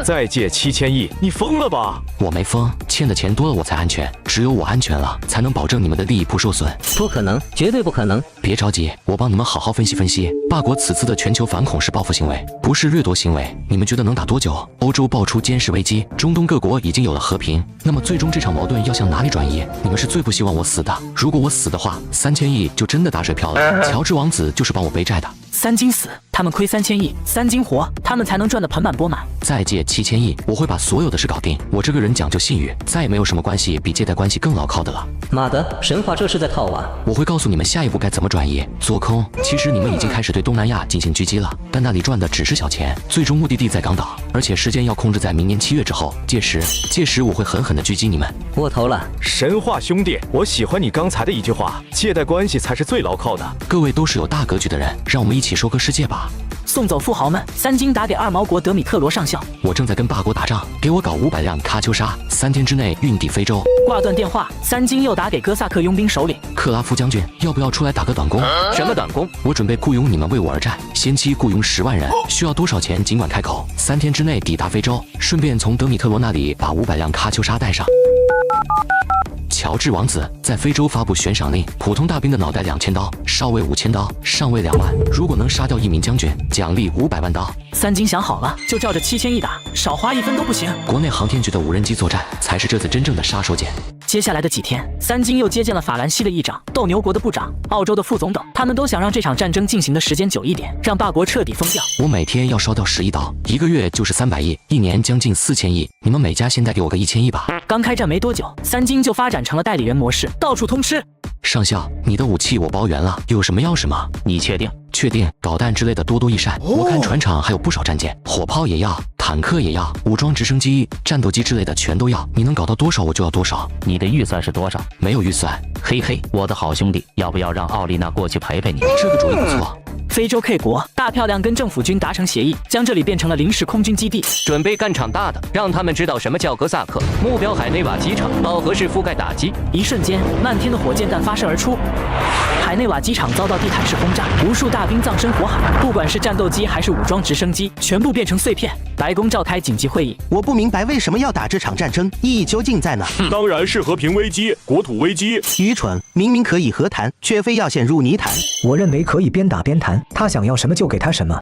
再借7000亿？你疯了吧？我没疯，欠的钱多了我才安全，只有我安全了，才能保证你们的利益不受损。不可能，绝对不可能！别着急，我帮你们好好分析分析。霸国此次的全球反恐是报复行为，不是掠夺行为。你们觉得能打多久？欧洲爆出监视危机，中东各国已经有了和平，那么最终这场矛盾要向哪里转移？你们是最不希望我死的。如果我死的话，3000亿就真的打水漂了。乔治王子就是帮我背债的。三金死，他们亏3000亿；三金活，他们才能赚得盆满钵满。再借7000亿，我会把所有的事搞定。我这个人讲究信誉，再也没有什么关系比借贷关系更牢靠的了。妈的，神话这是在套娃！我会告诉你们下一步该怎么转移。做空，其实你们已经开始对东南亚进行狙击了，但那里赚的只是小钱，最终目的地在港岛，而且时间要控制在明年7月之后。届时我会狠狠地狙击你们。我投了。神话兄弟，我喜欢你刚才的一句话，借贷关系才是最牢靠的。各位都是有大格局的人，让我们一起收割世界吧。送走富豪们，三金打给2毛国德米特罗上校。我正在跟霸国打仗，给我搞500辆喀秋莎，3天之内运抵非洲。挂断电话，三金又打给哥萨克佣兵首领克拉夫将军，要不要出来打个短工？什么短工？我准备雇佣你们为我而战，先期雇佣10万人，需要多少钱尽管开口。3天之内抵达非洲，顺便从德米特罗那里把500辆喀秋莎带上。乔治王子在非洲发布悬赏令，普通大兵的脑袋2000刀，少尉5000刀，上尉2万。如果能杀掉1名将军，奖励500万刀。三金想好了，就照着7000亿打，少花1分都不行。国内航天局的无人机作战才是这次真正的杀手锏。接下来的几天，三金又接见了法兰西的议长、斗牛国的部长、澳洲的副总等，他们都想让这场战争进行的时间久一点，让霸国彻底疯掉。我每天要烧掉10亿刀，1个月就是300亿，一年将近4000亿。你们每家现在给我个1000亿吧。刚开战没多久，三金就发展成了代理人模式，到处通吃。上校，你的武器我包圆了，有什么要什么？你确定？确定，导弹之类的多多益善。我看船厂还有不少战舰，火炮也要，坦克也要，武装直升机、战斗机之类的全都要。你能搞到多少我就要多少。你的预算是多少？没有预算。嘿嘿，我的好兄弟，要不要让奥丽娜过去陪陪你？这个主意不错。非洲 K 国大漂亮跟政府军达成协议，将这里变成了临时空军基地，准备干场大的，让他们知道什么叫哥萨克。目标海内瓦机场，饱和式覆盖打击。一瞬间，漫天的火箭弹发射而出，海内瓦机场遭到地毯式轰炸，无数大兵葬身火海，不管是战斗机还是武装直升机，全部变成碎片。白宫召开紧急会议，我不明白为什么要打这场战争，意义究竟在哪？当然是和平危机、国土危机。愚蠢，明明可以和谈，却非要陷入泥潭。我认为可以边打边谈，他想要什么就给他什么。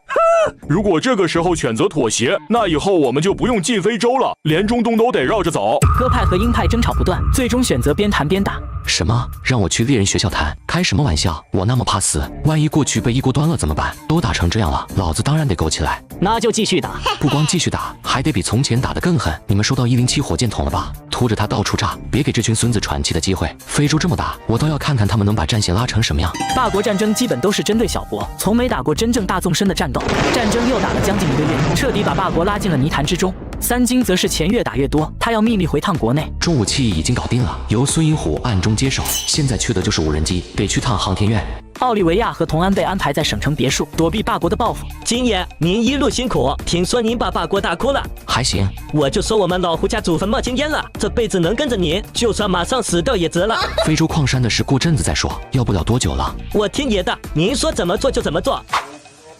如果这个时候选择妥协，那以后我们就不用进非洲了，连中东都得绕着走。鸽派和鹰派争吵不断，最终选择边谈边打。什么？让我去猎人学校谈？开什么玩笑？我那么怕死，万一过去被一锅端了怎么办？都打成这样了，老子当然得勾起来。那就继续打，不光继续打，还得比从前打得更狠。你们收到107火箭筒了吧？拖着它到处炸，别给这群孙子喘气的机会。非洲这么大，我倒要看看他们能把战线拉成什么样。霸国战争基本都是针对小国，从没打过真正大纵深的战斗。战争又打了将近1个月，彻底把霸国拉进了泥潭之中。三金则是钱越打越多，他要秘密回趟国内。重武器已经搞定了，由孙银虎暗中接手，现在缺的就是无人机，得去趟航天院。奥利维亚和童安被安排在省城别墅，躲避霸国的报复。金爷，您一路辛苦，听说您把霸国打哭了。还行，我就说我们老胡家祖坟冒青烟了，这辈子能跟着您，就算马上死掉也值了。非洲矿山的事过阵子再说，要不了多久了。我听爷的，您说怎么做就怎么做。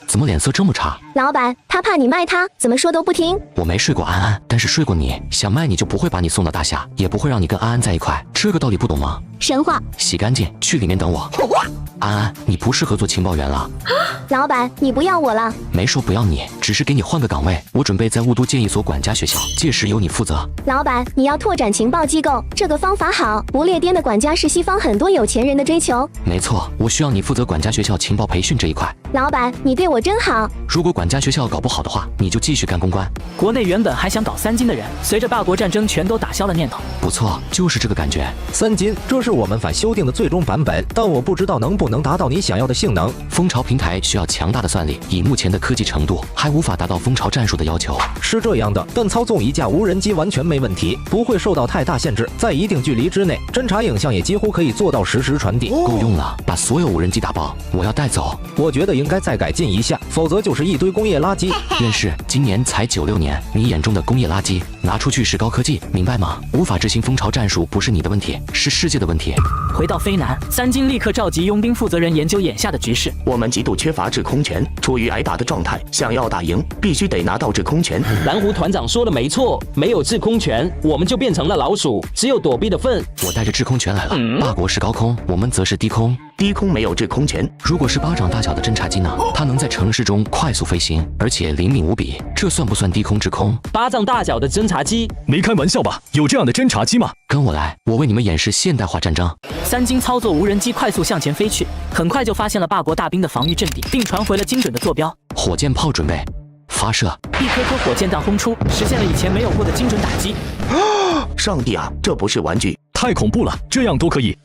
怎么脸色这么差？老板，他怕你卖他，怎么说都不听。我没睡过安安，但是睡过你。想卖你就不会把你送到大夏，也不会让你跟安安在一块。这个道理不懂吗？神话。洗干净，去里面等我。安安，你不适合做情报员了。老板，你不要我了。没说不要你，只是给你换个岗位。我准备在雾都建一所管家学校，届时由你负责。老板，你要拓展情报机构，这个方法好。不列颠的管家是西方很多有钱人的追求。没错，我需要你负责管家学校情报培训这一块。老板，你对我真好。如果管家学校搞不好的话，你就继续干公关。国内原本还想搞三金的人，随着霸国战争全都打消了念头。不错，就是这个感觉。三金，这是我们反修订的最终版本，但我不知道能不能达到你想要的性能。蜂巢平台需要强大的算力，以目前的科技程度，还无法达到蜂巢战术的要求。是这样的，但操纵一架无人机完全没问题，不会受到太大限制，在一定距离之内，侦察影像也几乎可以做到实时传递。够用了，把所有无人机打爆，我要带走。我觉得应该再改进一下，否则就是一堆工业垃圾。院士，今年才96年，你眼中的工业垃圾拿出去是高科技，明白吗？无法执行蜂巢战术不是你的问题，是世界的问题。回到非南，三金立刻召集佣兵负责人研究眼下的局势。我们极度缺乏制空权，处于挨打的状态，想要打赢，必须得拿到制空权。蓝湖团长说的没错，没有制空权，我们就变成了老鼠，只有躲避的份。我带着制空权来了，霸国是高空，我们则是低空。低空没有制空权。如果是巴掌大小的侦察机呢？它能在城市中快速飞行，而且灵敏无比，这算不算低空制空？巴掌大小的侦察机？没开玩笑吧？有这样的侦察机吗？跟我来，我为你们演示现代化战争。三金操作无人机快速向前飞去，很快就发现了霸国大兵的防御阵地，并传回了精准的坐标。火箭炮准备发射，一颗颗火箭弹轰出，实现了以前没有过的精准打击。上帝啊，这不是玩具，太恐怖了，这样都可以。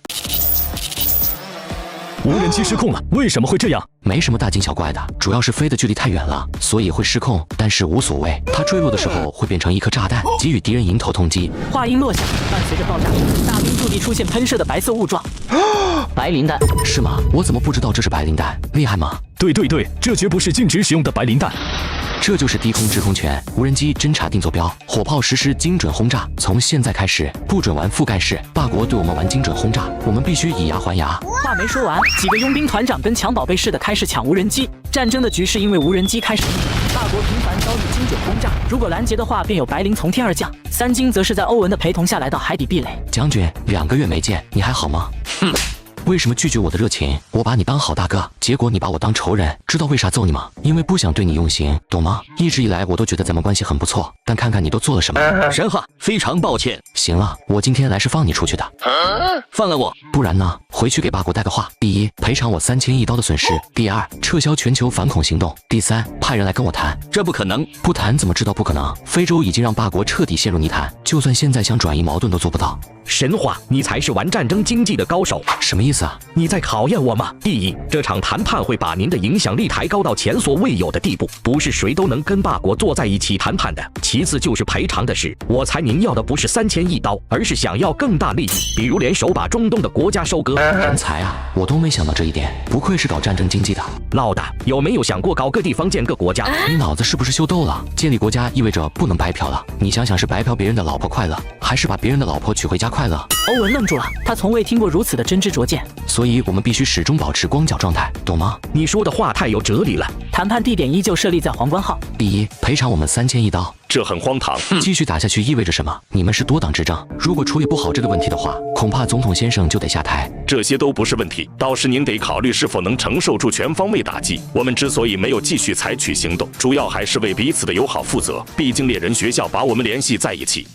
无人机失控了，为什么会这样？没什么大惊小怪的，主要是飞的距离太远了，所以会失控。但是无所谓，它坠落的时候会变成一颗炸弹，给予敌人迎头痛击。话音落下，伴随着爆炸，大兵驻地出现喷射的白色雾状。白磷弹是吗？我怎么不知道这是白磷弹？厉害吗？对，这绝不是禁止使用的白磷弹。这就是低空制空权，无人机侦察定坐标，火炮实施精准轰炸。从现在开始，不准玩覆盖式，霸国对我们玩精准轰炸，我们必须以牙还牙。话没说完，几个佣兵团长跟抢宝贝似的开始抢无人机。战争的局势因为无人机开始逆转，霸国频繁遭遇精准轰炸，如果拦截的话，便有白磷从天而降。三金则是在欧文的陪同下来到海底避雷。将军，2个月没见，你还好吗？为什么拒绝我的热情？我把你当好大哥，结果你把我当仇人，知道为啥揍你吗？因为不想对你用刑，懂吗？一直以来我都觉得咱们关系很不错，但看看你都做了什么。神话，非常抱歉。行了，我今天来是放你出去的。放了我，不然呢？回去给霸国带个话：第一，赔偿我3000亿刀的损失；第二，撤销全球反恐行动；第三，派人来跟我谈。这不可能，不谈怎么知道不可能？非洲已经让霸国彻底陷入泥潭，就算现在想转移矛盾都做不到。神话，你才是玩战争经济的高手。什么意思啊？你在考验我吗？第一，这场谈判会把您的影响力抬高到前所未有的地步，不是谁都能跟霸国坐在一起谈判的。其次就是赔偿的事，我猜您要的不是3000亿刀，而是想要更大利益，比如联手把中东的国家收割。人才啊，我都没想到这一点，不愧是搞战争经济的。老大，有没有想过搞个地方建个国家？你脑子是不是秀逗了？建立国家意味着不能白嫖了，你想想是白嫖别人的老婆快乐，还是把别人的老婆娶回家快乐？欧文愣住了，他从未听过如此的真知灼见。所以我们必须始终保持光脚状态，懂吗？你说的话太有哲理了。谈判地点依旧设立在皇冠号。第一，赔偿我们3000亿刀。这很荒唐。继续打下去意味着什么？你们是多党执政，如果处理不好这个问题的话，恐怕总统先生就得下台。这些都不是问题，倒是您得考虑是否能承受住全方位打击。我们之所以没有继续采取行动，主要还是为彼此的友好负责。毕竟猎人学校把我们联系在一起。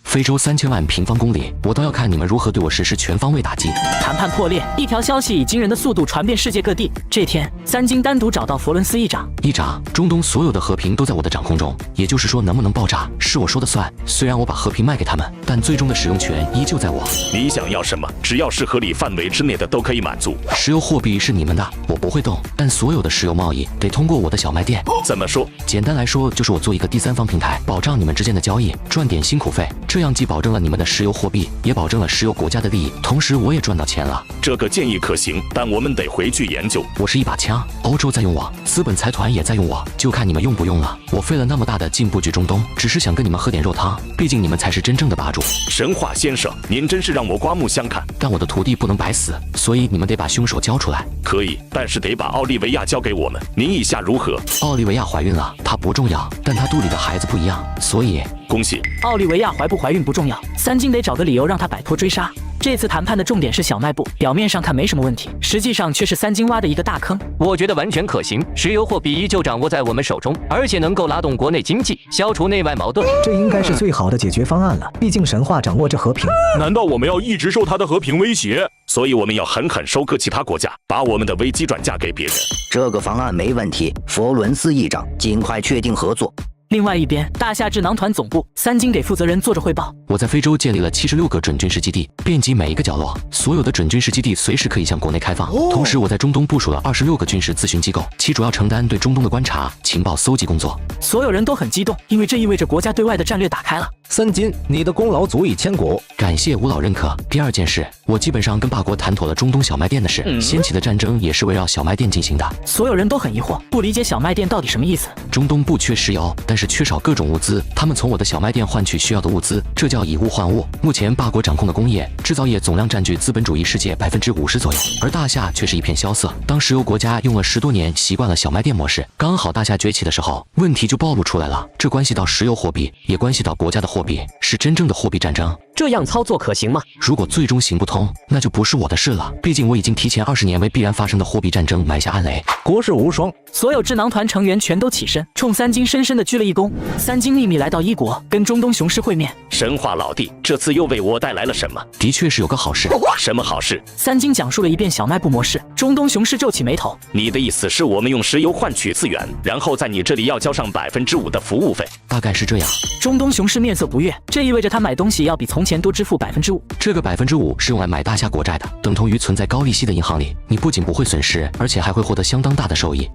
非洲3000万平方公里，我倒要看你们如何对我实施全方位打击。谈判破裂，一条消息以惊人的速度传遍世界各地。这天，三金单独找到佛伦斯议长。议长，中东所有的和平都在我的掌控中，也就是说，能不能爆炸是我说的算。虽然我把和平卖给他们，但最终的使用权依旧在我。你想要什么？只要是合理范围之内的都可以满足。石油货币是你们的，我不会动，但所有的石油贸易得通过我的小卖店。怎么说？简单来说，就是我做一个第三方平台，保障你们之间的交易，赚点辛苦费。这样既保证了你们的石油货币，也保证了石油国家的利益，同时我也赚到钱了。这个建议可行，但我们得回去研究。我是一把枪，欧洲在用我，资本财团也在用我，就看你们用不用了。我费了那么大的劲布局中东，只是想跟你们喝点肉汤，毕竟你们才是真正的霸主。神话先生，您真是让我刮目相看。但我的徒弟不能白死，所以你们得把凶手交出来。可以，但是得把奥利维亚交给我们。您意下如何？奥利维亚怀孕了，她不重要，但她肚里的孩子不一样，所以恭喜。奥利维亚怀不怀孕不重要，三金得找个理由让她摆脱追杀。这次谈判的重点是小卖部，表面上看没什么问题，实际上却是三金挖的一个大坑。我觉得完全可行，石油货币依旧掌握在我们手中，而且能够拉动国内经济，消除内外矛盾。这应该是最好的解决方案了，毕竟神话掌握着和平。难道我们要一直受他的和平威胁？所以我们要狠狠收割其他国家，把我们的危机转嫁给别人。这个方案没问题，佛伦斯议长，尽快确定合作。另外一边，大夏智囊团总部，三金给负责人做着汇报。我在非洲建立了76个准军事基地，遍及每一个角落，所有的准军事基地随时可以向国内开放。同时，我在中东部署了26个军事咨询机构，其主要承担对中东的观察、情报搜集工作。所有人都很激动，因为这意味着国家对外的战略打开了。三金，你的功劳足以千古。感谢吴老认可。第二件事，我基本上跟霸国谈妥了中东小卖店的事，掀起的战争也是围绕小卖店进行的。所有人都很疑惑，不理解小卖店到底什么意思。中东不缺石油，但是缺少各种物资，他们从我的小卖店换取需要的物资，这叫以物换物。目前霸国掌控的工业制造业总量占据资本主义世界50%左右，而大夏却是一片萧瑟。当石油国家用了10多年习惯了小卖店模式，刚好大夏崛起的时候，问题就暴露出来了。这关系到石油货币，也关系到国家的货币，是真正的货币战争。这样操作可行吗？如果最终行不通，那就不是我的事了。毕竟我已经提前20年为必然发生的货币战争埋下暗雷。国士无双，所有智囊团成员全都起身，冲三金深深的鞠了一躬。三金秘密来到一国，跟中东雄狮会面。神话老弟，这次又为我带来了什么？的确是有个好事。什么好事？三金讲述了一遍小卖部模式。中东雄狮皱起眉头。你的意思是我们用石油换取资源，然后在你这里要交上5%的服务费？大概是这样。中东雄狮面色不悦，这意味着他买东西要比从前多支付5%。这个5%是用来买大夏国债的，等同于存在高利息的银行里，你不仅不会损失，而且还会获得相当大的收益。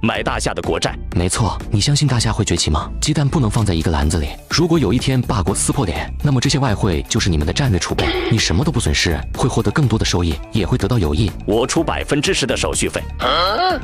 买大夏的国债？没错。你相信大夏会崛起吗？鸡蛋不能放在一个篮子里。如果有一天霸国撕破脸，那么这些外汇就是你们的战略储备，你什么都不损失，会获得更多的收益，也会得到友谊。我出10%的手续费？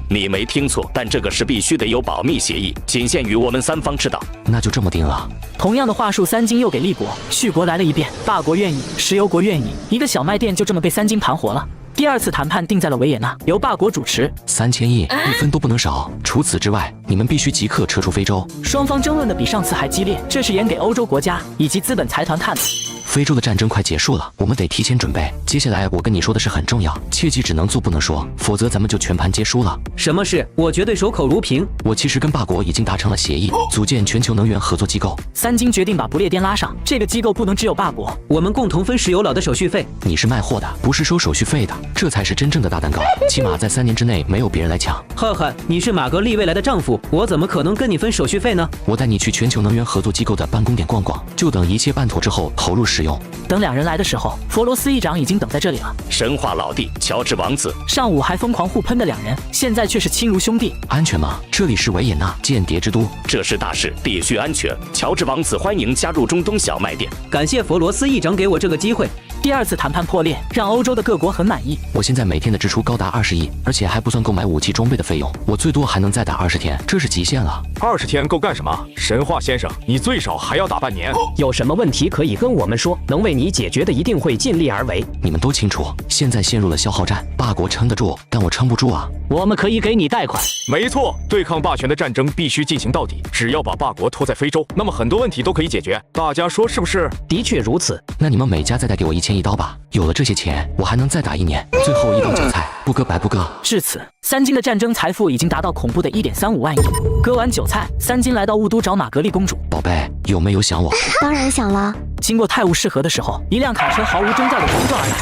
你没听错，但这个是必须得有保密协议，仅限于我们3方知道。那就这么定了。同样的话术，三金又给立国、续国来了一遍。霸国愿意，石油国愿意，一个小卖店就这么被三金盘活了。第二次谈判定在了维也纳，由霸国主持，3000亿，1分都不能少。除此之外，你们必须即刻撤出非洲。双方争论的比上次还激烈，这是演给欧洲国家以及资本财团看的。非洲的战争快结束了，我们得提前准备。接下来我跟你说的是很重要，切记只能做不能说，否则咱们就全盘皆输了。什么事？我绝对守口如瓶。我其实跟霸国已经达成了协议，组建全球能源合作机构。三金决定把不列颠拉上，这个机构不能只有霸国，我们共同分石油佬的手续费。你是卖货的，不是收手续费的，这才是真正的大蛋糕，起码在3年之内没有别人来抢。赫赫，你是玛格丽未来的丈夫，我怎么可能跟你分手续费呢？我带你去全球能源合作机构的办公点逛逛，就等一切办妥之后投入使用。等2人来的时候，佛罗斯议长已经等在这里了。神话老弟，乔治王子。上午还疯狂互喷的2人，现在却是亲如兄弟。安全吗？这里是维也纳，间谍之都，这是大事，必须安全。乔治王子欢迎加入中东小卖店。感谢佛罗斯议长给我这个机会。第二次谈判破裂，让欧洲的各国很满意。我现在每天的支出高达20亿，而且还不算购买武器装备的费用，我最多还能再打20天，这是极限了。20天够干什么？神话先生，你最少还要打半年。有什么问题可以跟我们说，能为你解决的一定会尽力而为。你们都清楚，现在陷入了消耗战，霸国撑得住，但我撑不住啊。我们可以给你贷款。没错，对抗霸权的战争必须进行到底。只要把霸国拖在非洲，那么很多问题都可以解决。大家说是不是？的确如此。那你们每家再给我1000亿刀吧。有了这些钱，我还能再打1年。最后一道韭菜，不割白不割。至此，三金的战争财富已经达到恐怖的1.35万亿。割完韭菜，三金来到雾都找玛格丽公主。宝贝，有没有想我？当然想了。经过泰晤士河的时候，一辆卡车毫无征兆地冲撞而来。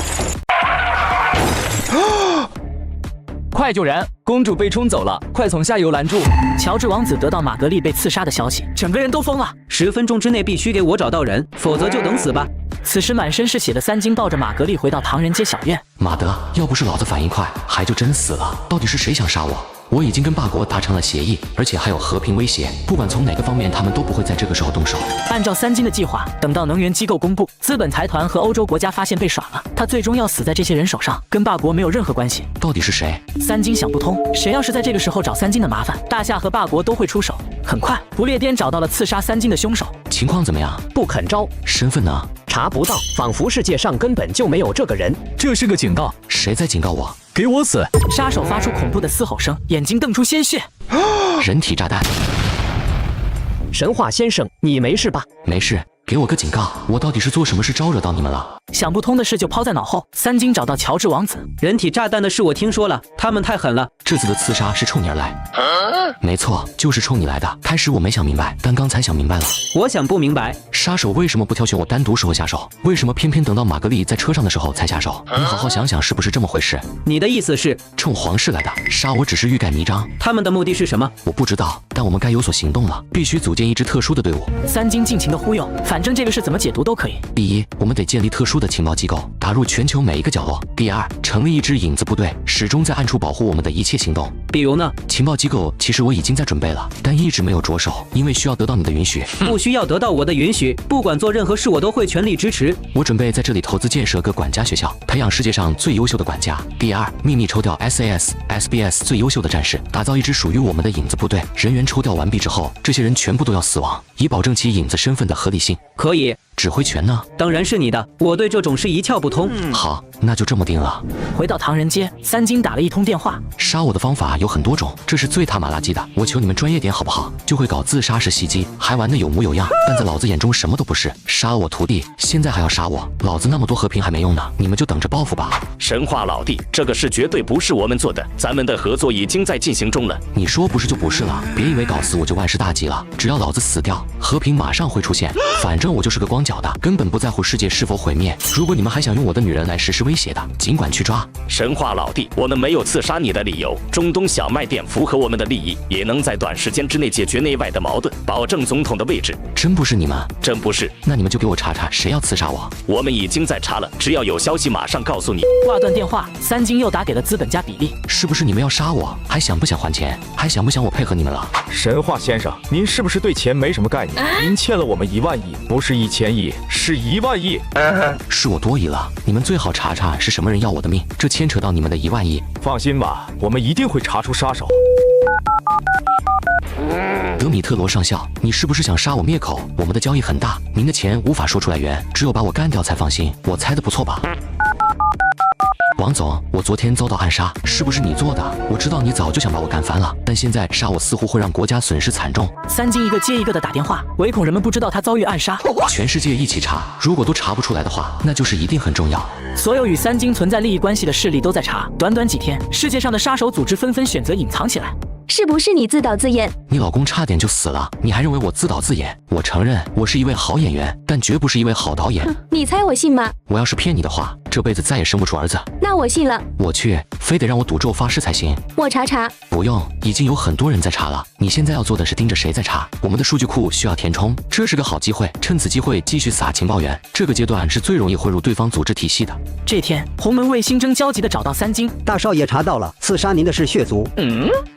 快救人！公主被冲走了，快从下游拦住！乔治王子得到玛格丽被刺杀的消息，整个人都疯了。10分钟之内必须给我找到人，否则就等死吧。此时满身是血的三金抱着玛格丽回到唐人街小院。马德，要不是老子反应快，还就真死了。到底是谁想杀我？我已经跟霸国达成了协议，而且还有和平威胁，不管从哪个方面，他们都不会在这个时候动手。按照三金的计划，等到能源机构公布，资本财团和欧洲国家发现被耍了，他最终要死在这些人手上，跟霸国没有任何关系。到底是谁？三金想不通，谁要是在这个时候找三金的麻烦，大夏和霸国都会出手。很快，不列颠找到了刺杀三金的凶手。情况怎么样？不肯招。身份呢？查不到，仿佛世界上根本就没有这个人。这是个警告。谁在警告我？给我死！杀手发出恐怖的嘶吼声，眼睛瞪出鲜血。人体炸弹。神话先生，你没事吧？没事。给我个警告，我到底是做什么事招惹到你们了？想不通的事就抛在脑后。三金找到乔治王子，人体炸弹的事我听说了，他们太狠了。这次的刺杀是冲你而来。没错，就是冲你来的。开始我没想明白，但刚才想明白了。我想不明白，杀手为什么不挑选我单独时候下手？为什么偏偏等到玛格丽在车上的时候才下手？你好好想想，是不是这么回事？你的意思是冲皇室来的？杀我只是欲盖弥彰。他们的目的是什么？我不知道，但我们该有所行动了，必须组建一支特殊的队伍。三金尽情的忽悠，反正这个事怎么解读都可以。第一，我们得建立特殊的情报机构，打入全球每一个角落。第二，成立一支影子部队，始终在暗处保护我们的一切行动，比如呢？情报机构其实我已经在准备了，但一直没有着手，因为需要得到你的允许。不需要得到我的允许，不管做任何事我都会全力支持。我准备在这里投资建设个管家学校，培养世界上最优秀的管家。第二，秘密抽调 SAS、SBS 最优秀的战士，打造一支属于我们的影子部队。人员抽调完毕之后，这些人全部都要死亡，以保证其影子身份的合理性。可以。指挥权呢？当然是你的，我对这种事一窍不通。好，那就这么定了。回到唐人街，三金打了一通电话。杀我的方法有很多种，这是最他妈垃圾的。我求你们专业点好不好？就会搞自杀式袭击，还玩得有模有样，但在老子眼中什么都不是。杀了我徒弟，现在还要杀我，老子那么多和平还没用呢，你们就等着报复吧。神话老弟，这个事绝对不是我们做的，咱们的合作已经在进行中了。你说不是就不是了，别以为搞死我就万事大吉了，只要老子死掉，和平马上会出现。反正我就是个光脚的，根本不在乎世界是否毁灭。如果你们还想用我的女人来实施威胁的，尽管去抓。神话老弟，我们没有刺杀你的理由。中东小卖店符合我们的利益，也能在短时间之内解决内外的矛盾，保证总统的位置。真不是你们？真不是。那你们就给我查查谁要刺杀我。我们已经在查了，只要有消息马上告诉你。挂断电话，三金又打给了资本家比利。是不是你们要杀我？还想不想还钱？还想不想我配合你们了？神话先生，您是不是对钱没什么概念？您欠了我们1万亿，不是1000亿，是1万亿。是我多疑了，你们最好查查是什么人要我的命，这牵扯到你们的1万亿。放心吧，我们一定会查出杀手。德米特罗上校，你是不是想杀我灭口？我们的交易很大，您的钱无法说出来圆，只有把我干掉才放心。我猜的不错吧？王总，我昨天遭到暗杀，是不是你做的？我知道你早就想把我干翻了，但现在杀我似乎会让国家损失惨重。三金一个接一个的打电话，唯恐人们不知道他遭遇暗杀。全世界一起查，如果都查不出来的话，那就是一定很重要。所有与三金存在利益关系的势力都在查。短短几天，世界上的杀手组织纷纷选择隐藏起来。是不是你自导自演？你老公差点就死了，你还认为我自导自演？我承认我是一位好演员，但绝不是一位好导演。你猜我信吗？我要是骗你的话，这辈子再也生不出儿子。那我信了。我去，非得让我赌咒发誓才行。我查查。不用，已经有很多人在查了。你现在要做的是盯着谁在查。我们的数据库需要填充，这是个好机会，趁此机会继续撒情报源。这个阶段是最容易混入对方组织体系的。这天，鸿门卫星征焦急地找到三金。大少爷查到了，刺杀您的是血族。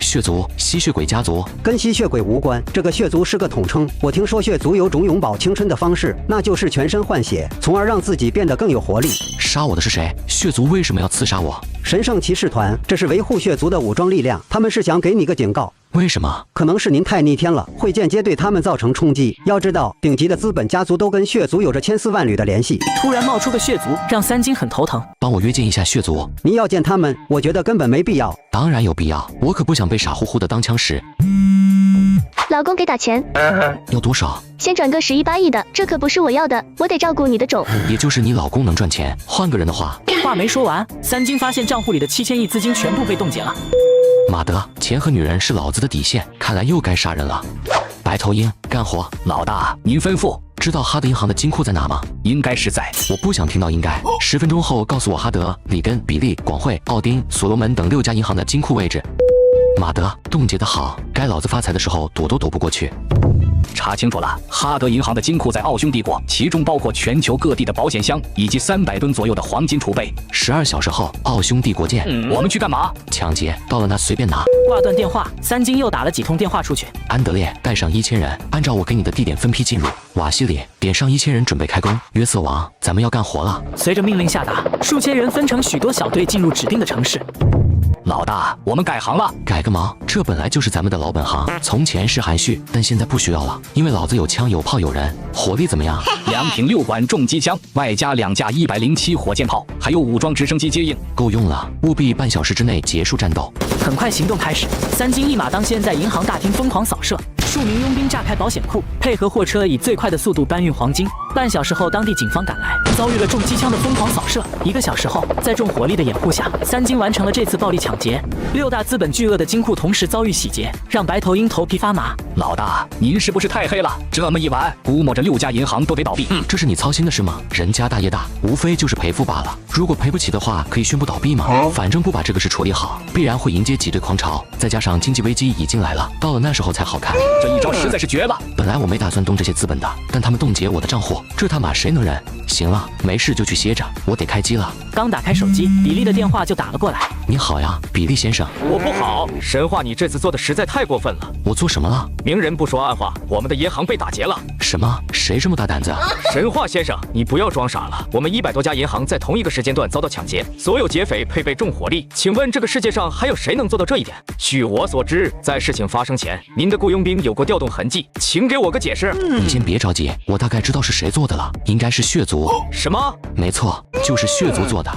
血族，吸血鬼家族，跟吸血鬼无关。这个血族是个统称。我听说血族有种永葆青春的方式，那就是全身换血，从而让自己变得更有活力。杀我的是谁？血族为什么要刺杀我？神圣骑士团，这是维护血族的武装力量，他们是想给你个警告。为什么？可能是您太逆天了，会间接对他们造成冲击。要知道，顶级的资本家族都跟血族有着千丝万缕的联系。突然冒出个血族，让三金很头疼。帮我约见一下血族。您要见他们，我觉得根本没必要。当然有必要，我可不想被傻乎乎的当枪使。老公给打钱。要多少？先转个11、8亿的，这可不是我要的，我得照顾你的种。也就是你老公能赚钱，换个人的话。话没说完，三金发现账户里的7000亿资金全部被冻结了。马德，钱和女人是老子的底线，看来又该杀人了。白头鹰，干活。老大，您吩咐。知道哈德银行的金库在哪吗？应该是在。我不想听到应该。10分钟后告诉我哈德、里根、比利、广汇、奥丁、所罗门等6家银行的金库位置。马德，冻结的好，该老子发财的时候躲都躲不过去。查清楚了，哈德银行的金库在奥匈帝国，其中包括全球各地的保险箱以及300吨左右的黄金储备。12小时后，奥匈帝国见。我们去干嘛？抢劫，到了那随便拿。挂断电话，三金又打了几通电话出去。安德烈，带上1000人，按照我给你的地点分批进入。瓦西里，点上1000人准备开工。约瑟王，咱们要干活了。随着命令下达，数千人分成许多小队进入指定的城市。老大，我们改行了。改个毛！这本来就是咱们的老本行。从前是含蓄，但现在不需要了，因为老子有枪有炮有人。火力怎么样？2挺6管重机枪，外加2架107火箭炮，还有武装直升机接应，够用了。务必半小时之内结束战斗。很快行动开始，三金一马当先在银行大厅疯狂扫射。数名佣兵炸开保险库，配合货车以最快的速度搬运黄金。半小时后，当地警方赶来，遭遇了重机枪的疯狂扫射。1个小时后，在重火力的掩护下，三金完成了这次暴力抢劫。6大资本巨鳄的金库同时遭遇洗劫，让白头鹰头皮发麻。老大，您是不是太黑了？这么一晚，估摸着6家银行都得倒闭。这是你操心的事吗？人家大业大，无非就是赔付罢了。如果赔不起的话，可以宣布倒闭吗？反正不把这个事处理好，必然会迎接挤兑狂潮。再加上经济危机已经来了，到了那时候才好看。这一招实在是绝了。本来我没打算动这些资本的，但他们冻结我的账户，这他妈谁能忍？行了，没事就去歇着，我得开机了。刚打开手机，比利的电话就打了过来。你好呀，比利先生。我不好，神话，你这次做的实在太过分了。我做什么了？明人不说暗话，我们的银行被打劫了。什么？谁这么大胆子？神话先生，你不要装傻了。我们100多家银行在同一个时间段遭到抢劫，所有劫匪配备重火力。请问这个世界上还有谁能做到这一点？据我所知，在事情发生前，您的雇佣兵有过调动痕迹，请给我个解释。你先别着急，我大概知道是谁做的了，应该是血族。什么？没错，就是血族做的。